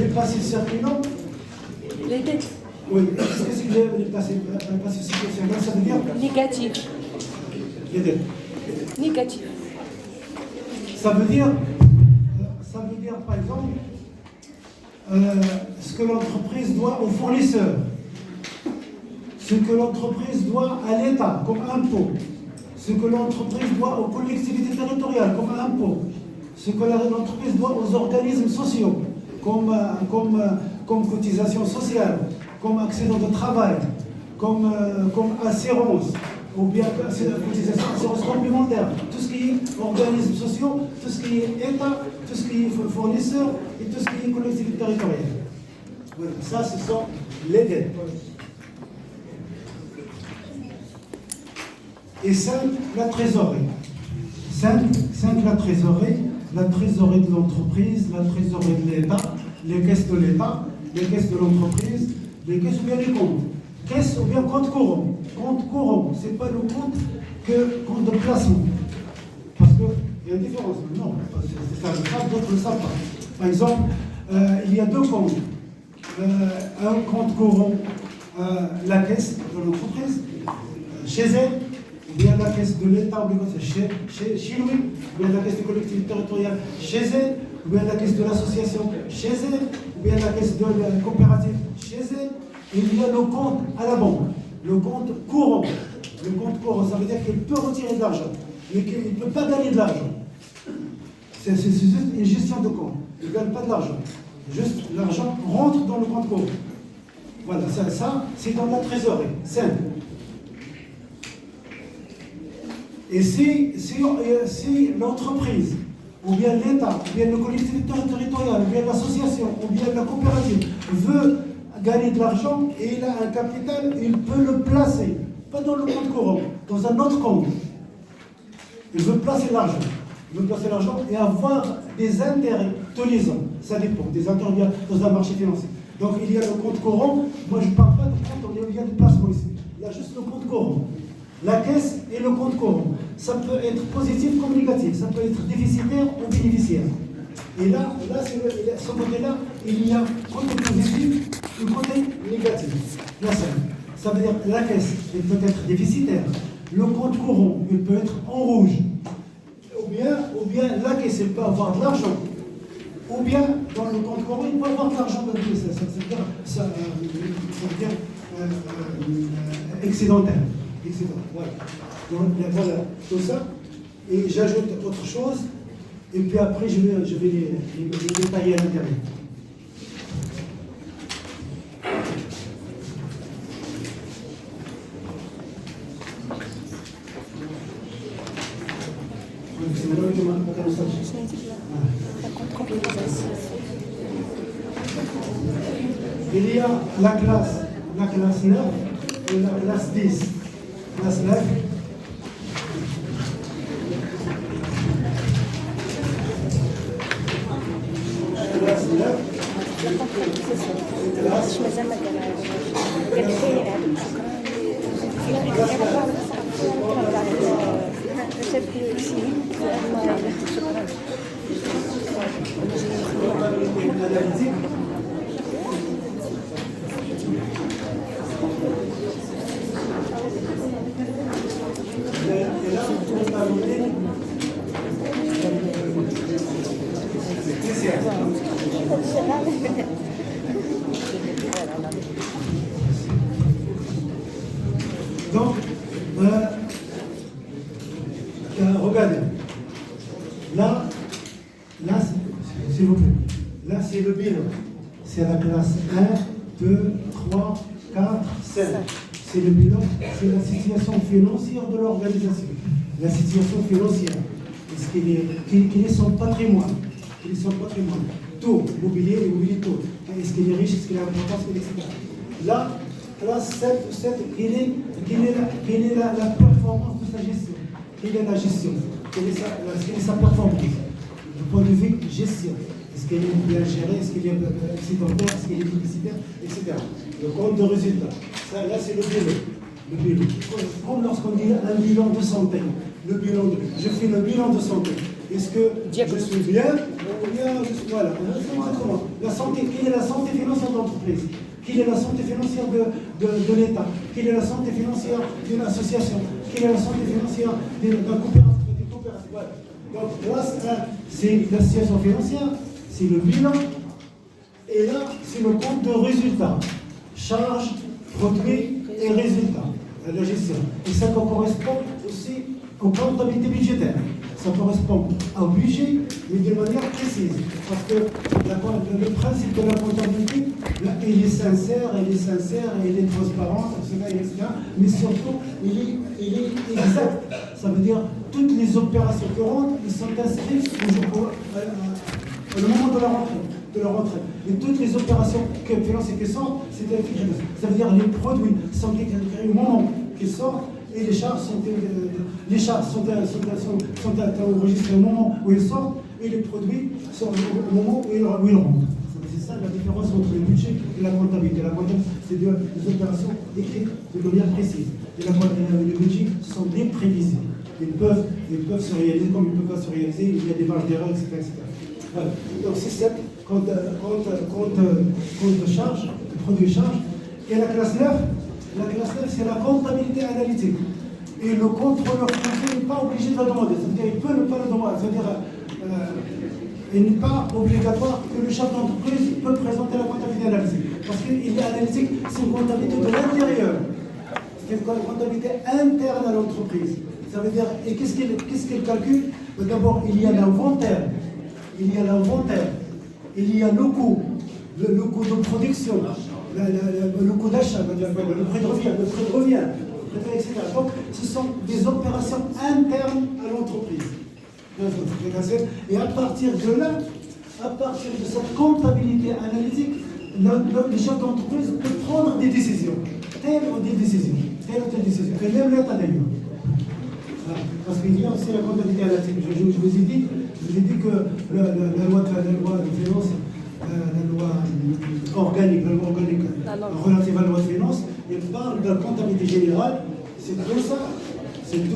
[SPEAKER 1] passifs circulants.
[SPEAKER 5] Les dettes.
[SPEAKER 1] Oui, qu'est-ce que les passifs circulants, ça veut dire
[SPEAKER 5] Négatif.
[SPEAKER 1] les dettes.
[SPEAKER 5] Négatif.
[SPEAKER 1] Ça veut dire, par exemple, ce que l'entreprise doit aux fournisseurs, ce que l'entreprise doit à l'État comme impôt, ce que l'entreprise doit aux collectivités territoriales comme impôt, ce que l'entreprise doit aux organismes sociaux comme cotisation sociale, comme accident de travail, comme assurance, ou bien cotisation assurance complémentaire, tout ce qui est organismes sociaux, tout ce qui est État, tout ce qui est fournisseur et tout ce qui est collectivité territoriale. Voilà, ça, ce sont les dettes. Et 5, la trésorerie. 5, la trésorerie de l'entreprise, la trésorerie de l'État, les caisses de l'État, les caisses de l'entreprise, les caisses ou bien les comptes. Caisse ou bien compte courant. Compte courant, ce n'est pas le compte que compte de placement. Parce qu'il y a une différence. Non, c'est ça, d'autres ne le savent pas. Par exemple, il y a deux comptes. Un compte courant, la caisse de l'entreprise, chez elle, ou bien la caisse de l'État, chez lui, ou bien la caisse de collectivité territoriale, chez elle, ou bien la caisse de l'association, chez elle, ou bien la caisse de la coopérative, chez elle. Il y a le compte à la banque, le compte courant. Le compte courant, ça veut dire qu'il peut retirer de l'argent, mais qu'il ne peut pas gagner de l'argent. C'est juste une gestion de compte. Ils ne gagnent pas de l'argent. Juste l'argent rentre dans le compte courant. Voilà, ça c'est dans la trésorerie, simple. Et si l'entreprise, ou bien l'État, ou bien le collectivité territoriale, ou bien l'association, ou bien la coopérative veut gagner de l'argent et il a un capital, il peut le placer, pas dans le compte courant, dans un autre compte. Il veut placer l'argent. Il veut placer l'argent et avoir des intérêts tous les ans. Ça dépend, des intérêts dans un marché financier. Donc il y a le compte courant. Moi je ne parle pas du compte où il y a des placements ici. Il y a juste le compte courant. La caisse et le compte courant. Ça peut être positif comme négatif. Ça peut être déficitaire ou bénéficiaire. Et là ce côté-là, il y a côté positif et côté négatif. Là, ça veut dire que la caisse elle peut être déficitaire. Le compte courant, il peut être en rouge. Ou bien la caisse, elle peut avoir de l'argent. Ou bien, dans le compte courant, il peut avoir de l'argent. Ça veut dire excédentaire. Voilà. Donc, voilà, tout ça. Et j'ajoute autre chose. Et puis après, je vais les détailler à l'intérieur. Il y a la classe 9 et la classe 10. Classe 9. Classe 9. Donc, regardez, là, s'il vous plaît, là c'est le bilan, c'est la classe 1, 2, 3, 4, 5. C'est le bilan, c'est la situation financière de l'organisation. La situation financière, quel est son patrimoine, tout, mobilier, tout. Est-ce qu'il est riche, est-ce qu'il a importance, etc. Là, classe 7, quelle est la performance de sa gestion? Quelle est la gestion? Quelle est sa performance? Du point de vue gestion. Est-ce qu'elle est bien gérée? Est-ce qu'elle est excédentaire? Est-ce qu'elle est déficitaire? Etc. Le compte de résultat. Ça, là, c'est le bilan. Comme lorsqu'on dit un bilan de santé. Je fais le bilan de santé. Est-ce que je suis bien ou bien voilà. La santé, quelle est la santé financière de l'entreprise? Quelle est la santé financière de l'État? Quelle est la santé financière d'une association? Quelle est la santé financière d'un coopérative? Voilà. Donc là, c'est la situation financière, c'est le bilan, et là, c'est le compte de résultat. Charge, produit et résultat. La gestion. Et ça correspond aussi aux comptabilités budgétaires. Ça correspond au budget, mais de manière précise. Parce que le principe de la comptabilité, là, il est sincère, il est transparent, etc. Mais surtout, il est exact. Ça veut dire toutes les opérations courantes, ils sont inscrites au moment de la rentrée. Et toutes les opérations financières qui sortent, c'est écrit. Ça veut dire les produits sont déclarés au moment qu'ils sortent. Et les charges sont enregistrées au moment où ils sortent et les produits sont au moment où ils rentrent. C'est ça la différence entre le budget et la comptabilité. La comptabilité, c'est des opérations écrites de manière précise. Et les budgets sont des prévisibles. Ils peuvent se réaliser comme ils ne peuvent pas se réaliser. Il y a des marges d'erreur, etc. Voilà. Donc c'est ça, compte de charge, le produit charge. Et la classe 9, c'est la comptabilité analytique. Et le contrôleur financier n'est pas obligé de la demander. C'est-à-dire qu'il peut ne pas la demander. C'est-à-dire il n'est pas obligatoire que le chef d'entreprise peut présenter la comptabilité analytique. Parce qu'il est analytique, c'est une comptabilité de l'intérieur. C'est une comptabilité interne à l'entreprise. Ça veut dire, et qu'est-ce qu'elle calcule? D'abord, il y a l'inventaire. il y a l'inventaire, il y a le coût de production, le coût d'achat, le prix de revient, etc. Donc, ce sont des opérations internes à l'entreprise. Et à partir de là, à partir de cette comptabilité analytique, le chef d'entreprise peut prendre des décisions, telle ou telle décision, et même l'État d'ailleurs. Parce qu'il y a aussi la comptabilité analytique. Je vous ai dit que la loi de finances, la loi organique relative à la loi de finances, elle parle de la comptabilité générale, c'est tout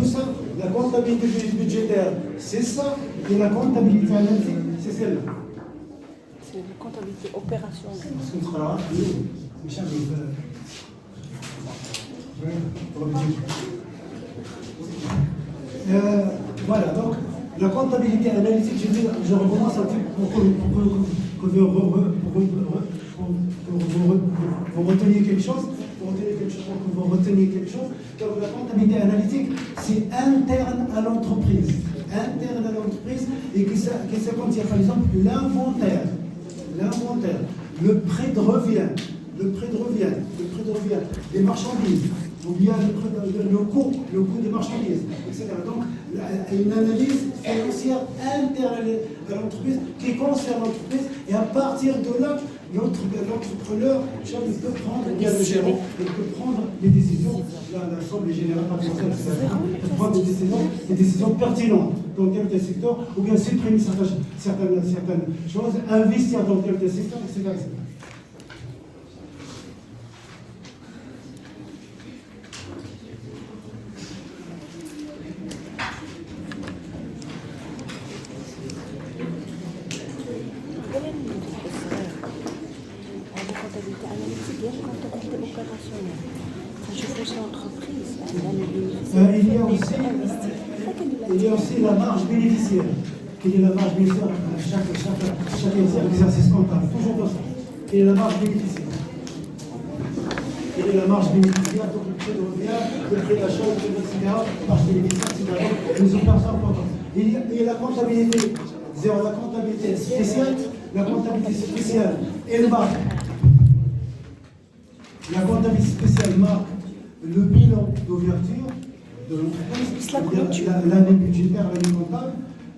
[SPEAKER 1] ça. La comptabilité budgétaire, c'est ça, et la comptabilité analytique, c'est celle-là.
[SPEAKER 5] C'est la comptabilité opérationnelle.
[SPEAKER 1] Ce sera là, Michel, voilà, donc la comptabilité analytique, je recommence un petit pour que vous reteniez quelque chose. Donc la comptabilité analytique, c'est interne à l'entreprise. Et qui ça contient par exemple l'inventaire, le prix de revient des marchandises, ou bien le coût des marchandises, etc. Donc, une analyse financière interne à l'entreprise qui concerne l'entreprise, et à partir de là, l'entrepreneur, il peut prendre, le gérant, il peut prendre des décisions, l'Assemblée générale peut prendre des décisions pertinentes dans tel ou tel secteur, ou bien supprimer certaines choses, investir dans tel ou tel secteur, etc. Il y a aussi la marge bénéficiaire. Quelle est la marge bénéficiaire à chaque exercice comptable? Toujours dans ça. Quelle est la marge bénéficiaire? Quelle est la marge bénéficiaire? Donc le prix de revient, le prix d'achat, etc. Marge bénéficiaire, etc. Les opérations importantes. Il y a la comptabilité zéro, la comptabilité spéciale. La comptabilité spéciale, elle marque. La comptabilité spéciale marque le bilan d'ouverture de l'entreprise, l'année budgétaire, l'année comptable,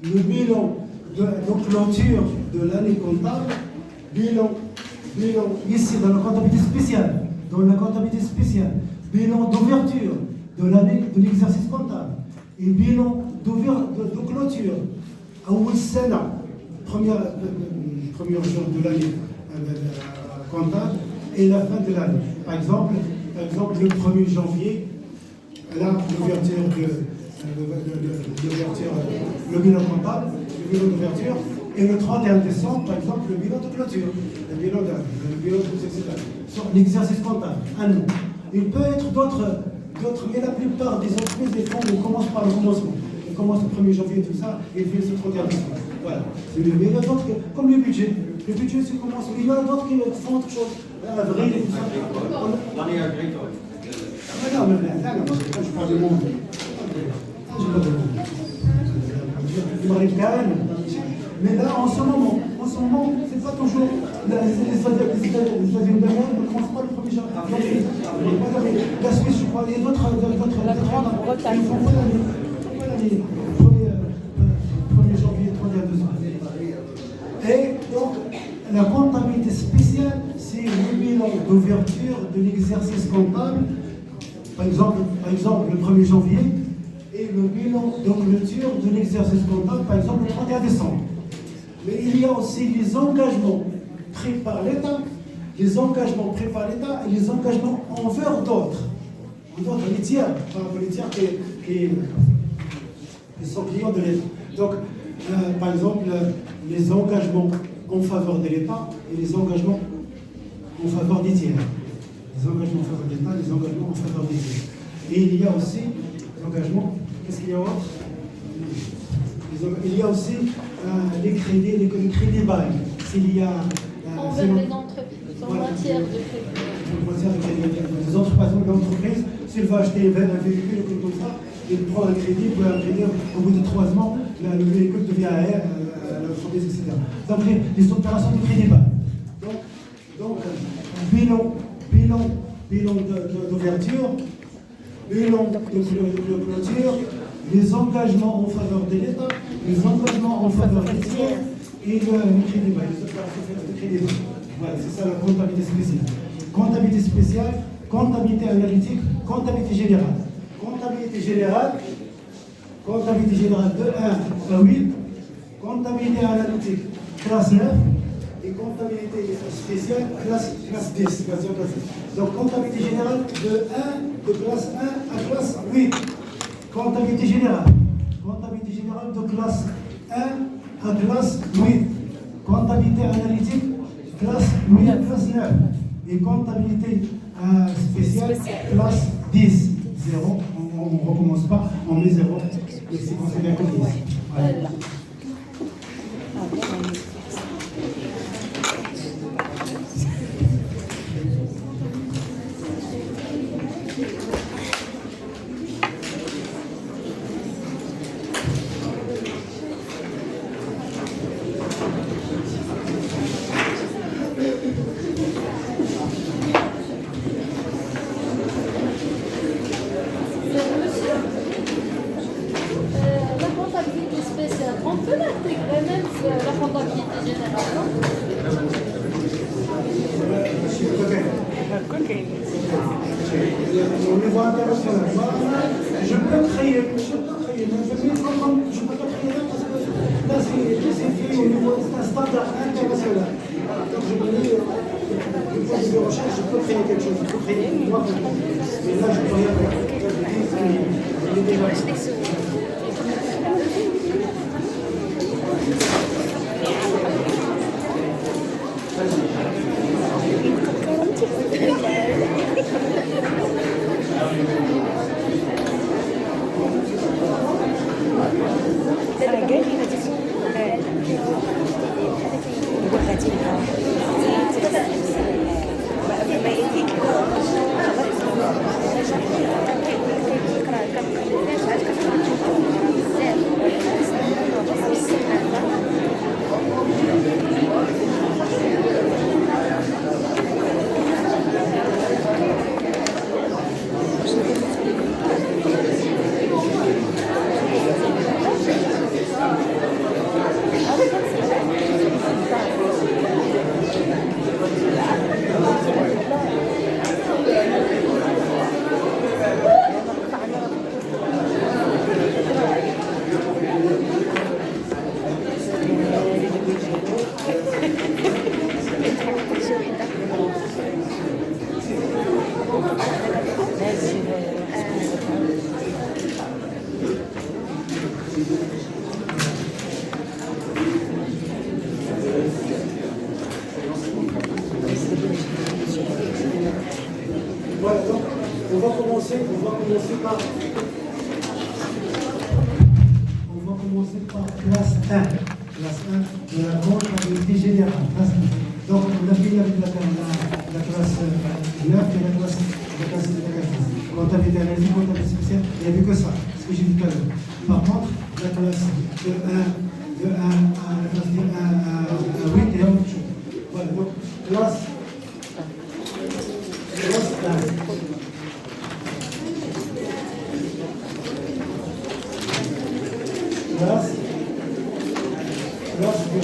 [SPEAKER 1] le bilan de clôture de l'année comptable, bilan ici dans la comptabilité spéciale, bilan d'ouverture de l'année de l'exercice comptable, et bilan de clôture au Sénat, premier jour de l'année comptable et la fin de l'année. Par exemple, le 1er janvier, là, le bilan comptable, le bilan d'ouverture, et le 31 décembre, par exemple, le bilan de clôture, le bilan etc. Sur l'exercice comptable, un an. Il peut être d'autres, mais la plupart des entreprises, les fonds, on commence par le commencement. On commence le 1er janvier, tout ça, et puis le 31 décembre. Voilà. Mais il y a d'autres, comme le budget. Le budget, c'est commence. Il y en a d'autres qui font autre chose. Avril et tout ça.
[SPEAKER 4] L'année agricole.
[SPEAKER 1] Non, je parle du monde. Je parle du monde. Il m'arrive quand même. Mais là, en ce moment, c'est pas toujours. Les États-Unis d'Amérique ne commencent pas le 1er janvier. La Suisse, je crois, il y a d'autres.
[SPEAKER 5] La Grande-Bretagne.
[SPEAKER 1] Ils font pas l'année. 1er janvier, 31 décembre. Et donc, la comptabilité spéciale, c'est le bilan d'ouverture de l'exercice comptable, par exemple le 1er janvier, et le bilan de clôture de l'exercice comptable, par exemple le 31 décembre. Mais il y a aussi les engagements pris par l'État, et les engagements envers d'autres, les tiers, qui sont clients de l'État. Donc, par exemple, les engagements en faveur de l'État et les engagements en faveur des tiers. Les engagements en faveur de l'État, les engagements en faveur des tiers. Et il y a aussi les engagements, qu'est-ce qu'il y a autre? Il y a aussi les crédits bail. S'il y a
[SPEAKER 3] envers les entreprises, en matière de crédit.
[SPEAKER 1] Les entreprises, s'il va acheter un véhicule comme ça, il prend un crédit, au bout de 3 ans, le véhicule devient à d'entreprise, etc. Donc, les opérations de crédit bas. Donc, bilan d'ouverture, bilan de clôture, les engagements en faveur de l'État, les engagements en faveur des tiers et le crédit bas, les opérations de crédit bas. Voilà, c'est ça la comptabilité spéciale. Comptabilité spéciale, comptabilité analytique, comptabilité générale. Comptabilité générale de 1 à 8, comptabilité analytique classe 9 et comptabilité spéciale classe 10. Donc comptabilité générale de classe 1 à classe 8. Comptabilité générale de classe 1 à classe 8. Comptabilité analytique classe 8 à classe 9. Et comptabilité spéciale classe 10. 0, on ne recommence pas, on met 0. Et c'est considéré comme 10. Voilà.
[SPEAKER 3] La comptabilité spéciale, on peut l'intégrer même sur la comptabilité générale, non?
[SPEAKER 1] Au niveau international, je peux créer, mais je peux pas créer là parce que là c'est fait au niveau d'un standard international. Donc je me dis, du point de vue de recherche, je peux créer quelque chose, je peux créer une loi. Mais là je peux rien faire. Voilà, donc on va commencer par classe 1. Classe 1 de la comptabilité générale. Donc on a fini avec la classe 9 et la classe 10. Comptabilité analytique, comptabilité spéciale, il n'y avait que ça, ce que j'ai dit tout à l'heure. Par contre, la classe de 1 à 8 et autre chose. Voilà, donc classe 1. Classe 2.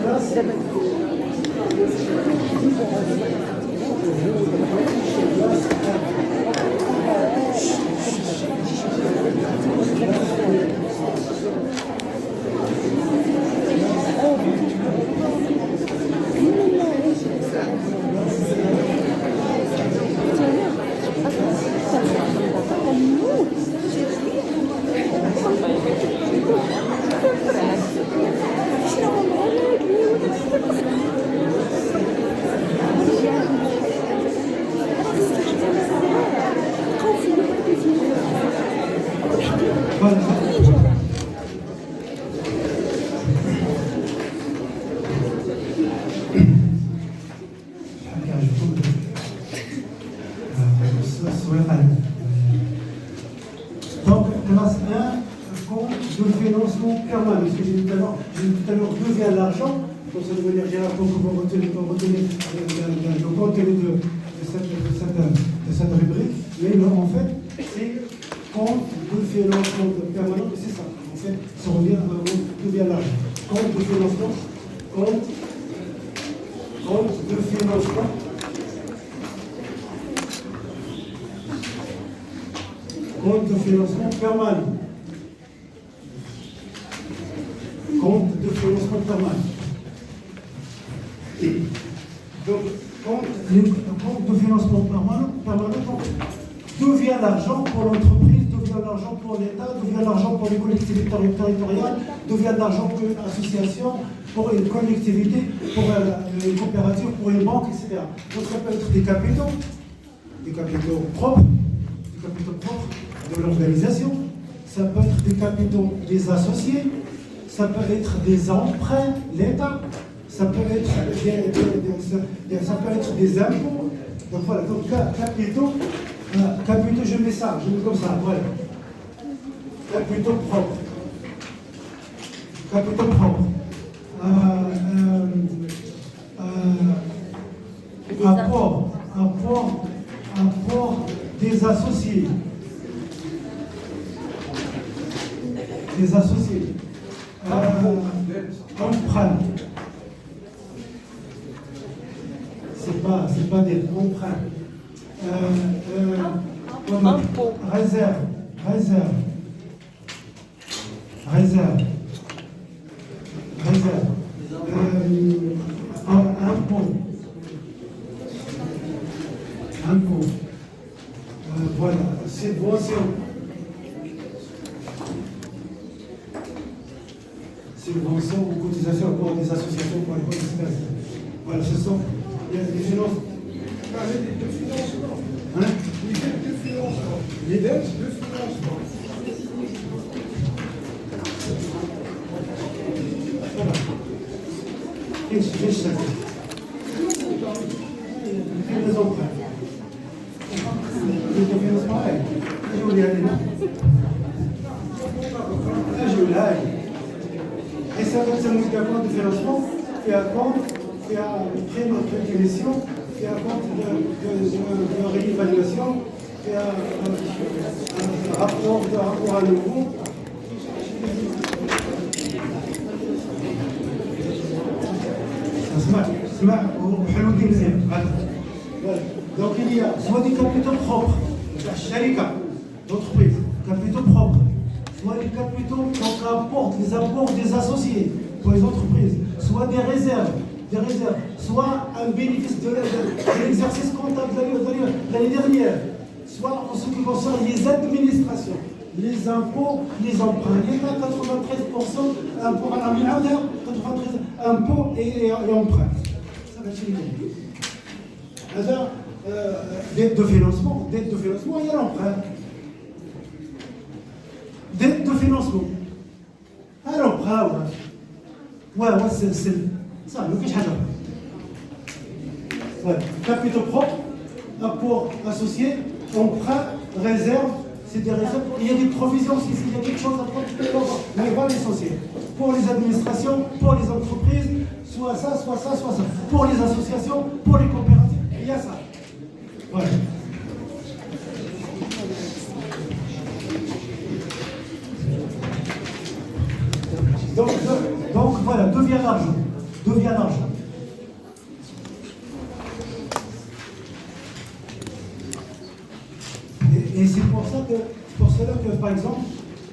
[SPEAKER 1] classe. Voilà. Donc, classe 1, compte de financement permanent. Ce que j'ai dit tout à l'heure, devient l'argent, pour ça de manière générale, pour que vous retenez le contenu de cette rubrique. Mais non, en fait, c'est compte de financement permanent, c'est ça. En fait, ça revient devient l'argent. Compte de financement, compte de financement. Compte de financement permanent. Compte de financement permanent. Donc, compte de financement permanent devient l'argent pour l'entreprise, devient l'argent pour l'État, devient l'argent pour les collectivités territoriales, devient l'argent pour une association, pour une collectivité, pour une coopérative, pour une banque, etc. Donc ça peut être des capitaux propres, de l'organisation, ça peut être des capitaux des associés, ça peut être des emprunts, l'État, ça peut être des impôts. Donc voilà, donc capitaux, je mets ça, je mets comme ça, voilà. Capitaux propres. Apport des associés. Emprunt. C'est pas des emprunts.
[SPEAKER 5] Impôt.
[SPEAKER 1] Réserve. Impôt. Voilà. Subvention. Subvention ou cotisation pour des associations, pour les etc. Voilà, ce sont les finances. Hein? Les dettes de financement. Voilà. Qu'est-ce que les emprunts. Les financements, je vais aller là. Je vais là. Et ça va être un compte de financement, fait un compte, fait un prêt d'émission, fait un compte de réévaluation, fait un rapport à nouveau. Donc il y a soit des capitaux propres, la sharika, d'entreprise, capitaux propres, soit des capitaux qui apportent les apports des associés pour les entreprises, soit des réserves, soit un bénéfice de l'exercice comptable de l'année dernière, soit en ce qui concerne les administrations, les impôts, les emprunts. Il y a 93% impôts à la milliardaire, 93 impôts et emprunts. Ça va être dette de financement, il y a l'emprunt. Dette de financement. Alors, ouais, c'est ça, le cash. Ouais, capitaux propres, apport associé, emprunt, réserve, c'est des réserves. Il y a des provisions aussi, s'il y a quelque chose à prendre, mais voilà l'essentiel. Pour les administrations, pour les entreprises, soit ça. Pour les associations, pour les coopératives, il y a ça. Voilà. Donc voilà, devient l'argent. par exemple,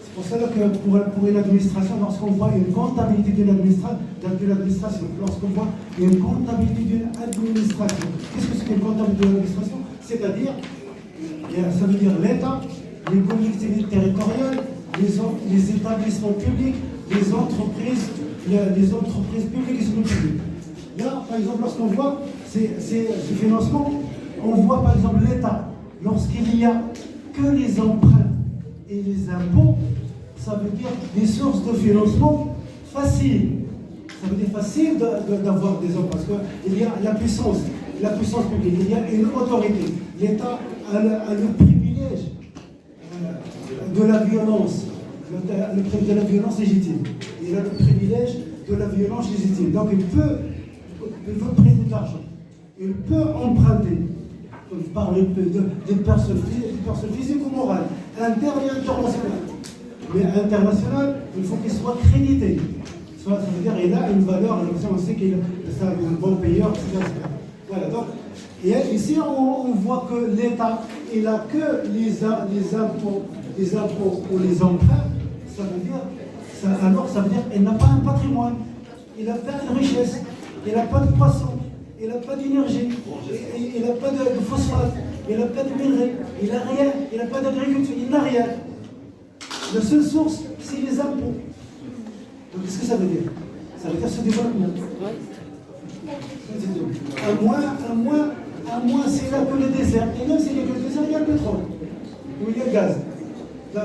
[SPEAKER 1] c'est pour cela que pour une administration, lorsqu'on voit une comptabilité d'une administration, lorsqu'on voit une comptabilité d'une administration, qu'est-ce que c'est qu'une comptabilité d'une administration? C'est-à-dire, ça veut dire l'État, les collectivités territoriales, les établissements publics, les entreprises publiques et semi-publiques. Là, par exemple, lorsqu'on voit ces financements, on voit par exemple l'État, lorsqu'il n'y a que les emprunts et les impôts, ça veut dire des sources de financement faciles. Ça veut dire facile d'avoir des emprunts, parce qu'il y a la puissance publique, il y a une autorité. L'État a le privilège de la violence, de la violence légitime. Il a le privilège de la violence légitime. Donc il peut prêter de l'argent, il peut emprunter par des personnes physiques ou morales, internes et internationales. Mais international, il faut qu'il soit crédité. Ça veut dire qu'il a une valeur, on sait qu'il est un bon payeur, etc. Voilà, donc, et ici, on voit que l'État, il n'a que les impôts ou les emprunts, ça veut dire qu'il n'a pas un patrimoine, il n'a pas de richesse, il n'a pas de poisson, il n'a pas d'énergie, il n'a pas de phosphate, il n'a pas de minerais, il n'a rien, il n'a pas d'agriculture, il n'a rien. La seule source, c'est les impôts. Donc, qu'est-ce que ça veut dire? Ça veut dire ce développement. À moins, c'est là que le désert. Et même s'il y a que le désert, il y a le pétrole. Ou il y a le gaz. Donc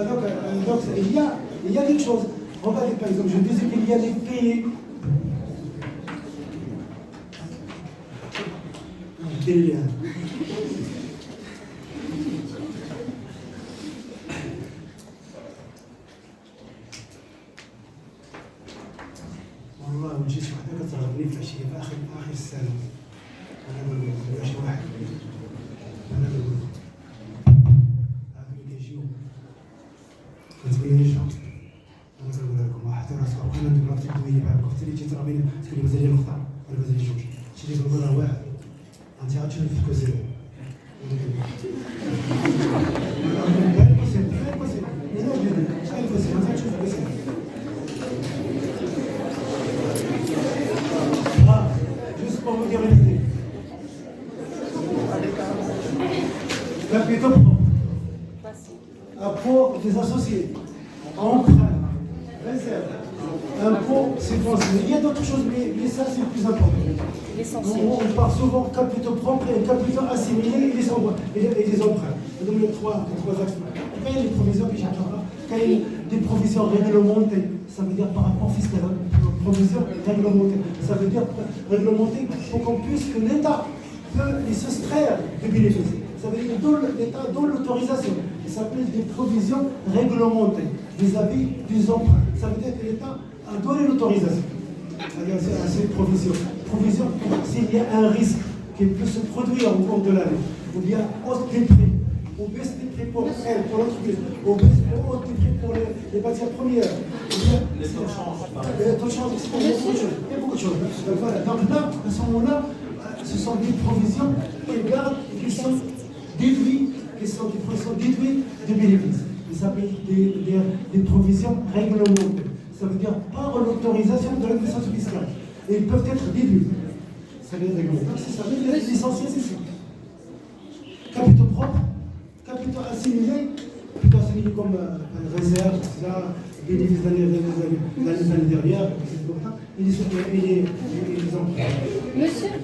[SPEAKER 1] il y a quelque chose. Regardez, par exemple, je disais qu'il y a des pays. والله ما جيت وحده كترغبني في العشيه في اخر السنه انا ما نقول شي واحد انا نقول هادو اللي كيجيو كتبين لي شهر انا كنقول لكم حتى راسكم انا ندير لك الدويه معاكم حتى اللي تيترابيني تقول لي مازال لي نقطه ولا مازال لي جوج شي اللي يقول راه واحد انت غتشوف في الكوزيرو Juste pour vous dire une idée. Capitaux propres, apport des associés, emprunt, réserve, impôt, subvention. Il y a d'autres choses, mais ça c'est le plus important. On parle souvent capitaux propres et capitaux assimilés et les emprunts. Donc les trois axes. Quand il y a des provisions qui cherchent là, quand il y a des provisions réglementées, ça veut dire par rapport fiscal, provisions réglementées, ça veut dire réglementées pour qu'on puisse, que l'État peut les soustraire du bénéfice. Ça veut dire que l'État donne l'autorisation. Ça s'appelle des provisions réglementées vis-à-vis des emprunts. Ça veut dire que l'État a donné l'autorisation à ces provisions. Provisions s'il y a un risque qui peut se produire au cours de l'année, ou bien hausse des prix, ou baisse des prix pour l'entreprise, ou baisse des prix pour les matières premières, ou bien les taux de change, il y a beaucoup de choses. Donc voilà, donc là, à ce moment-là, ce sont des provisions qui sont déduites de bénéfices. Ça s'appelle des provisions réglementées. Ça veut dire par l'autorisation de l'administration fiscale. Et ils peuvent être déduits. Ça veut dire réglementé. Ça veut dire l'essentiel, c'est ça. Capitaux propres, capitaux assimilés comme réserve, etc., bénéfices l'année dernière, et les emprunts.
[SPEAKER 3] Monsieur,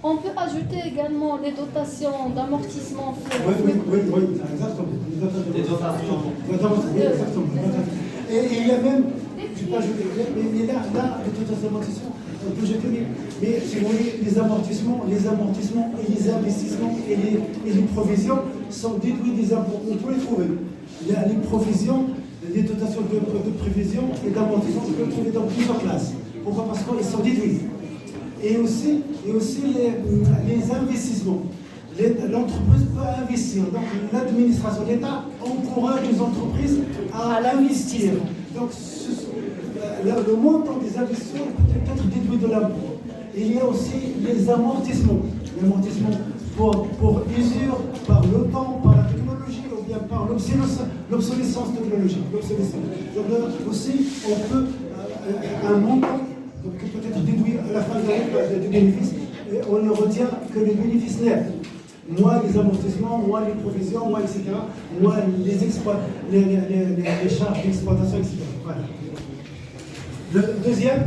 [SPEAKER 3] on peut ajouter également les dotations d'amortissement.
[SPEAKER 1] Oui, exactement.
[SPEAKER 4] Des dotations.
[SPEAKER 1] Exactement. Et il y a même, je ne vais pas ajouter, mais là, les dotations d'amortissement, on peut jeter, mais si vous voulez, les amortissements et les investissements et les provisions sont déduits des impôts. On peut les trouver. Il y a les provisions, les dotations de prévision et d'amortissement, on peut les trouver dans plusieurs classes. Pourquoi? Parce qu'ils sont déduits. Et aussi les investissements. L'entreprise peut investir. Donc l'administration, l'État encourage les entreprises à investir. Donc le montant des investissements peut être déduit de l'impôt. Il y a aussi les amortissements. L'amortissement pour usure, par le temps, par la technologie. technologie ou bien par l'obsolescence technologique. Donc, aussi, on peut, un montant, donc peut-être déduit à la fin de l'année de bénéfices, et on ne retient que les bénéfices nets. Moins les amortissements, moins les provisions, moins etc., moins les charges d'exploitation, etc. Voilà. Le deuxième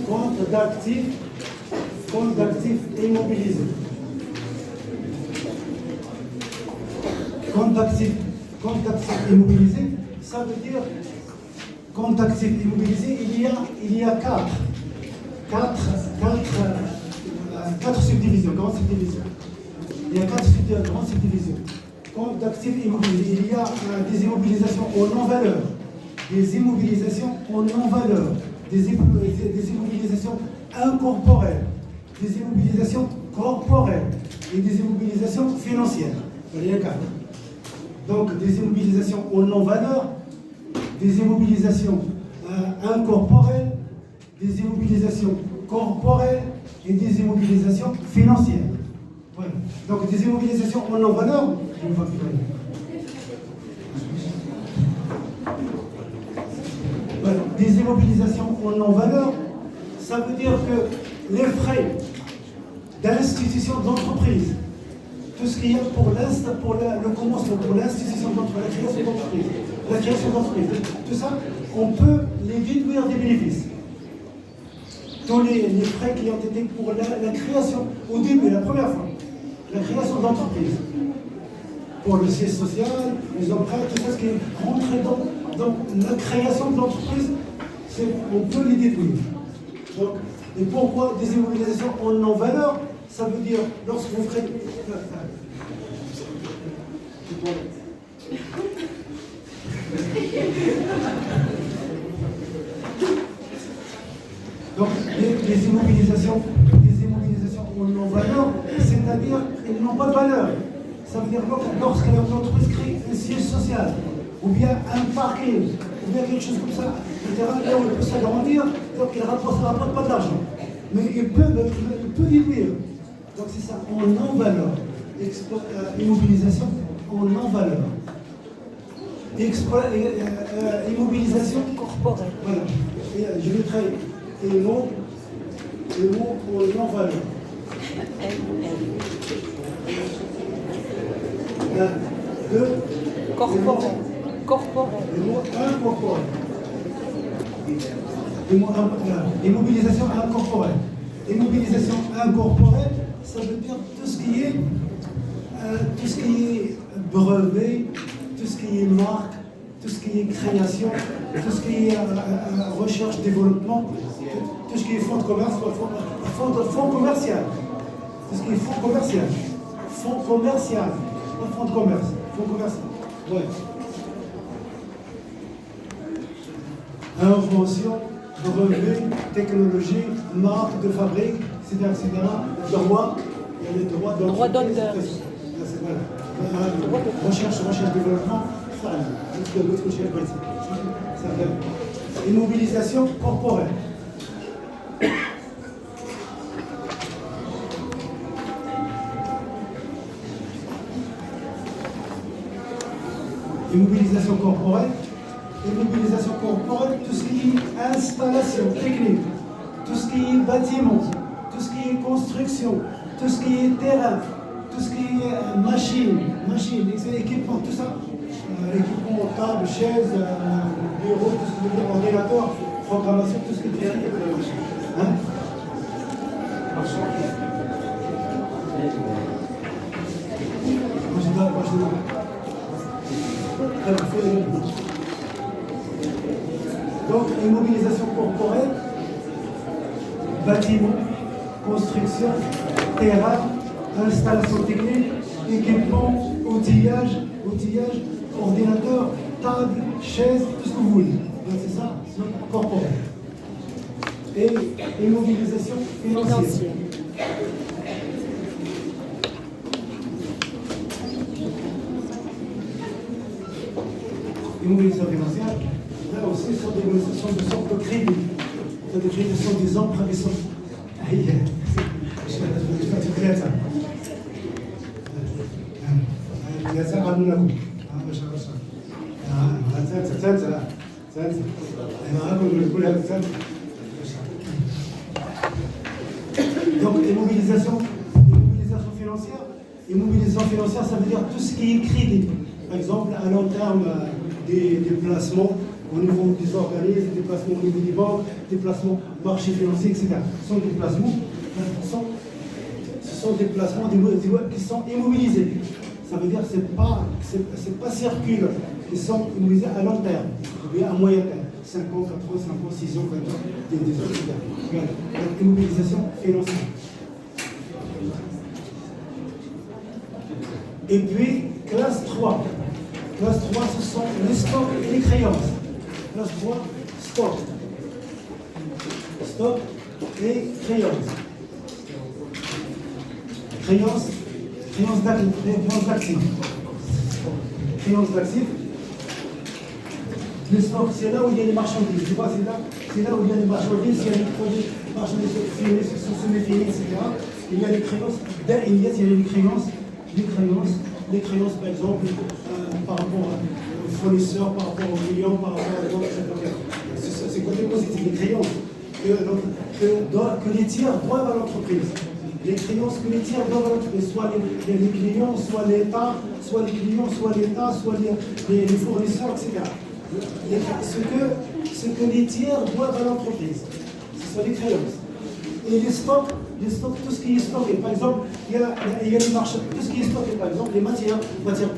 [SPEAKER 1] compte d'actifs immobilisés. Compte d'actifs immobilisés, ça veut dire compte d'actifs immobilisés, il y a quatre subdivisions, grandes subdivisions. Il y a quatre grandes subdivisions. Compte d'actifs immobilisés, il y a des immobilisations en non-valeur, des immobilisations en non-valeur, des immobilisations incorporelles, des immobilisations corporelles et des immobilisations financières. Il y a quatre. Donc des immobilisations en non-valeur, des immobilisations incorporelles, des immobilisations corporelles et des immobilisations financières. Voilà. Donc des immobilisations en non-valeur, voilà. Des immobilisations en non-valeur, ça veut dire que les frais d'institution d'entreprise, tout ce qu'il y a pour le commencement, pour l'institution d'entreprise, la création d'entreprise, tout ça, on peut les déduire des bénéfices. Tous les frais qui ont été pour la création, au début, la première fois, la création d'entreprise, pour le siège social, les emprunts, tout ça, ce qui est rentré dans la création de l'entreprise, on peut les déduire. Donc, et pourquoi des immobilisations en non-valeur? Ça veut dire, lorsque vous ferez... Donc, les immobilisations en non-valeur, c'est-à-dire qu'elles n'ont pas de valeur. Ça veut dire lorsque l'entreprise crée un siège social, ou bien un parking, ou bien quelque chose comme ça, etc., là où il peut s'agrandir, donc il ne rapporte pas d'argent. Mais il peut déduire. Donc c'est ça, en non-valeur. Immobilisation en non-valeur. Immobilisation
[SPEAKER 5] corporelle.
[SPEAKER 1] Voilà. Et, je mettrai les mots en non-valeur. Deux.
[SPEAKER 5] Corporelle.
[SPEAKER 1] Les mots incorporels. Immobilisation incorporelle. Immobilisation incorporelle, ça veut dire tout ce qui est brevet, tout ce qui est marque, tout ce qui est création, tout ce qui est recherche, développement, tout ce qui est fonds de commerce, fonds commercial. Tout ce qui est fonds commercial. Fonds commercial. Pas fonds de commerce. Fonds commercial. Ouais. Invention, brevet, technologie, marque de fabrique, etc. Droit, il y a les droits d'auteur.
[SPEAKER 5] Droit d'auteur.
[SPEAKER 1] Recherche, développement, ça immobilisation corporelle. Immobilisation corporelle, tout ce qui est installation technique, tout ce qui est bâtiment, tout ce qui est construction, tout ce qui est terrain, tout ce qui est machine, équipement, tout ça, équipement, table, chaise, bureau, tout ce qui est ordinateur, programmation, tout ce qui est hein? Donc, immobilisation corporelle, bâtiment, construction, terrain, installation technique, équipement, outillage, ordinateur, table, chaise, tout ce que vous voulez. Donc, c'est ça, c'est corporel. Et immobilisation financière. Immobilisation financière, là aussi, ce sont des immobilisations de sorte de crédit. Des crédits sont des emprunts, des sommes. ثلاثة ثلاثة قالوا لكم باش ثلاثة أنا أقول كلها ثلاثة. Donc, immobilisation financière. Immobilisation financière, ça veut dire tout ce qui est crédit. Par exemple, à long terme, des placements au niveau des organismes, des placements au niveau des banques, des placements marché financier, etc. Ce sont des placements, qui sont immobilisés. Ça veut dire que c'est pas circule, ils sont immobilisés à long terme, ou bien à moyen terme. 5 ans, 4 ans, 5 ans, 6 ans, 20 ans, des autres. Donc, immobilisation financière. Et puis, classe 3. Classe 3, ce sont les stocks et les créances. Classe 3, stock. Stock et créances. Créances d'actifs. Créances d'actifs. Les stocks, c'est là où il y a les marchandises. Tu vois, c'est là où il y a les marchandises, il y a les produits, marchandises finis, semi-finis, etc. Il y a les créances. Il y a les créances, par exemple, par rapport aux fournisseurs, par rapport aux clients, par rapport à la banque, etc. C'est côté positif, les créances que les tiers doivent à l'entreprise. Les créances que les tiers doivent à l'entreprise, soit les clients, soit l'État, soit les clients, soit l'État, soit les fournisseurs, etc. Ce que les tiers doivent à l'entreprise, ce sont les créances. Et les stocks, tout ce qui est stocké. Par exemple, il y a les marchés, tout ce qui est stocké, par exemple, les matières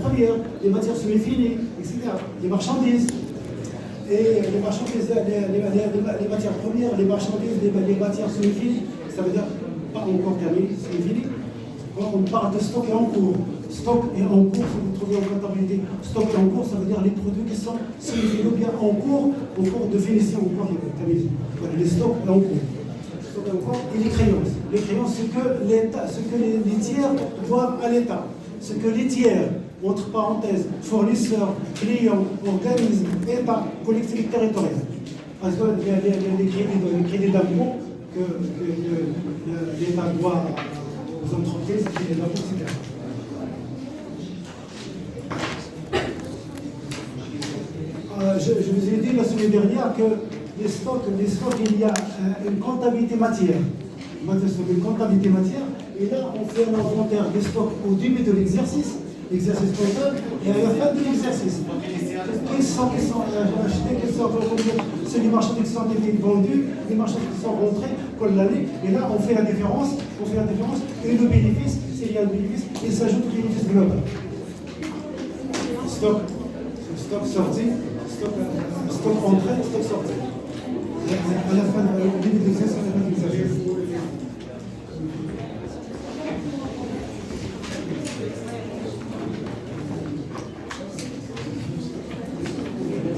[SPEAKER 1] premières, les matières semi-finies, etc. Les marchandises. Et les marchandises, les matières premières, les marchandises, les matières semi-finies, ça veut dire pas encore terminé, semi-fini. Quand on parle de stock et en cours, stock et en cours, si vous trouvez en comptabilité, stock et en cours, ça veut dire les produits qui sont semi-finis ou bien en cours de finition, en cours de terminaison. Voilà, les stocks et en cours. Et les créances. Les créances, ce que les tiers doivent à l'État. Ce que les tiers, entre parenthèses, fournisseurs, clients, organismes, État, collectivités territoriales. Parce qu'il y a les crédits d'impôt que l'État doit aux entreprises, et les impôts, etc. Je vous ai dit la semaine dernière que les stocks, il y a une comptabilité matière. Une comptabilité matière, et là, on fait un inventaire des stocks au début de l'exercice comptable, et à la fin de l'exercice. Quels sont achetés, c'est les marchandises qui sont vendus, les marchandises qui sont rentrés pour l'année, et là, on fait la différence, et le bénéfice, s'il y a le bénéfice, il s'ajoute au bénéfice global. Stock sorti, stock entré, stock sorti. À la fin, au début de l'exercice, à la fin de l'exercice.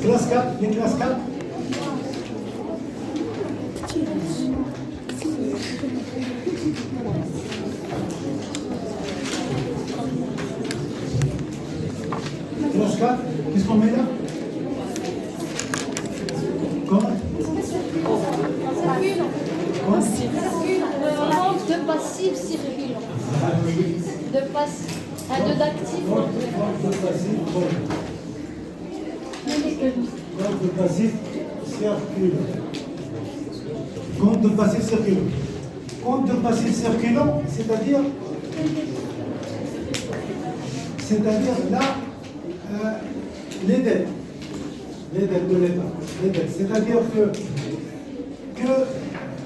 [SPEAKER 1] Classe 4, les classes 4. Classe 4, qu'est-ce qu'on met là? Comment?
[SPEAKER 3] Compte de passif circulant. De d'actifs.
[SPEAKER 1] Compte de passif circulant. Compte de passif circulant. Compte de passif circulant, c'est-à-dire là, les dettes de l'État. C'est-à-dire que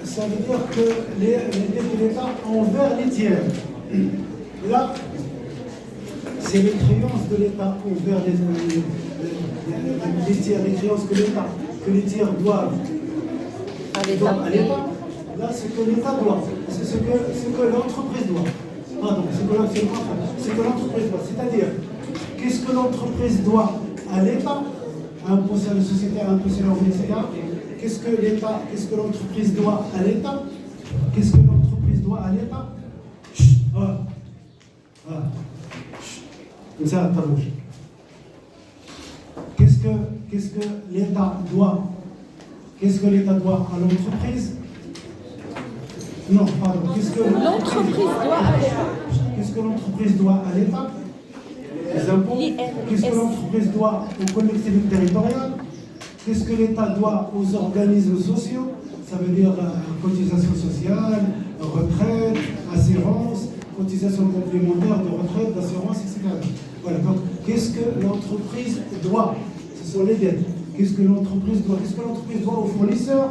[SPEAKER 1] ça veut dire que les dettes de l'État envers les tiers. Là, c'est les créances de l'État envers les tiers, les créances que les tiers doivent à l'État. Là, ce que l'État doit, c'est ce que l'entreprise doit. Pardon, ce que l'entreprise doit. C'est-à-dire, qu'est-ce que l'entreprise doit à l'État, impôt sur les sociétés, impôt sur les revenus, etc. Qu'est-ce que l'entreprise doit à l'État? Qu'est-ce que l'entreprise doit à l'État? Comme ça, ta bouche. Qu'est-ce que l'État doit? Qu'est-ce que l'État doit à l'entreprise? Non, pardon. Qu'est-ce que
[SPEAKER 5] L'entreprise doit à l'État.
[SPEAKER 1] Qu'est-ce que l'entreprise doit à l'État? Les impôts. Qu'est-ce que l'entreprise doit aux collectivités territoriales? Qu'est-ce que l'État doit aux organismes sociaux? Ça veut dire cotisation sociale, retraite, assurance, cotisation complémentaire de retraite, d'assurance, etc. Voilà, donc qu'est-ce que l'entreprise doit? Ce sont les dettes. Qu'est-ce que l'entreprise doit? Qu'est-ce que l'entreprise doit aux fournisseurs?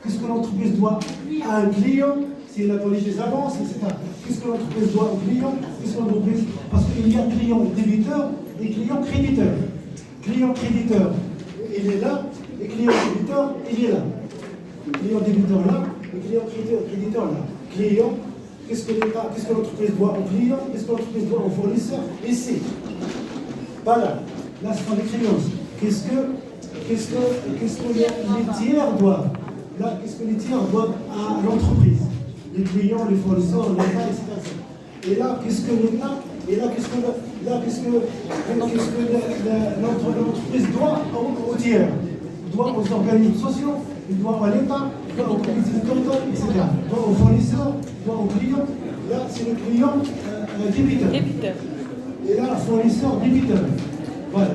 [SPEAKER 1] Qu'est-ce que l'entreprise doit à un client? S'il a donné des avances, etc. Qu'est-ce que l'entreprise doit au client? Qu'est-ce que l'entreprise... Parce qu'il y a client débiteur et client créditeur. Client créditeur, il est là, et client débiteur, il est là. Client débiteur là, et client créditeur là. Client, qu'est-ce que l'État, qu'est-ce que l'entreprise doit au client? Qu'est-ce que l'entreprise doit au fournisseur? Ici. Pas là. Là, ce sont les créances. Qu'est-ce que les tiers doivent? Là, qu'est-ce que les tiers doivent à l'entreprise? Les clients, les fournisseurs, l'État, etc. Et là, qu'est-ce que l'État? Et là, qu'est-ce que l'entreprise doit aux tiers? Doit aux organismes sociaux, il doit à l'État, doit aux collectivités territoriales, etc. Doit aux fournisseurs, doit aux clients. Là, c'est le client débiteur.
[SPEAKER 5] Débiteur.
[SPEAKER 1] Et là, fournisseur débiteur. Voilà.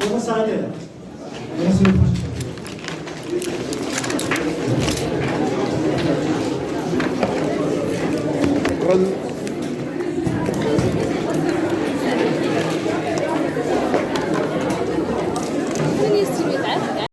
[SPEAKER 1] On va s'arrêter là. Merci beaucoup.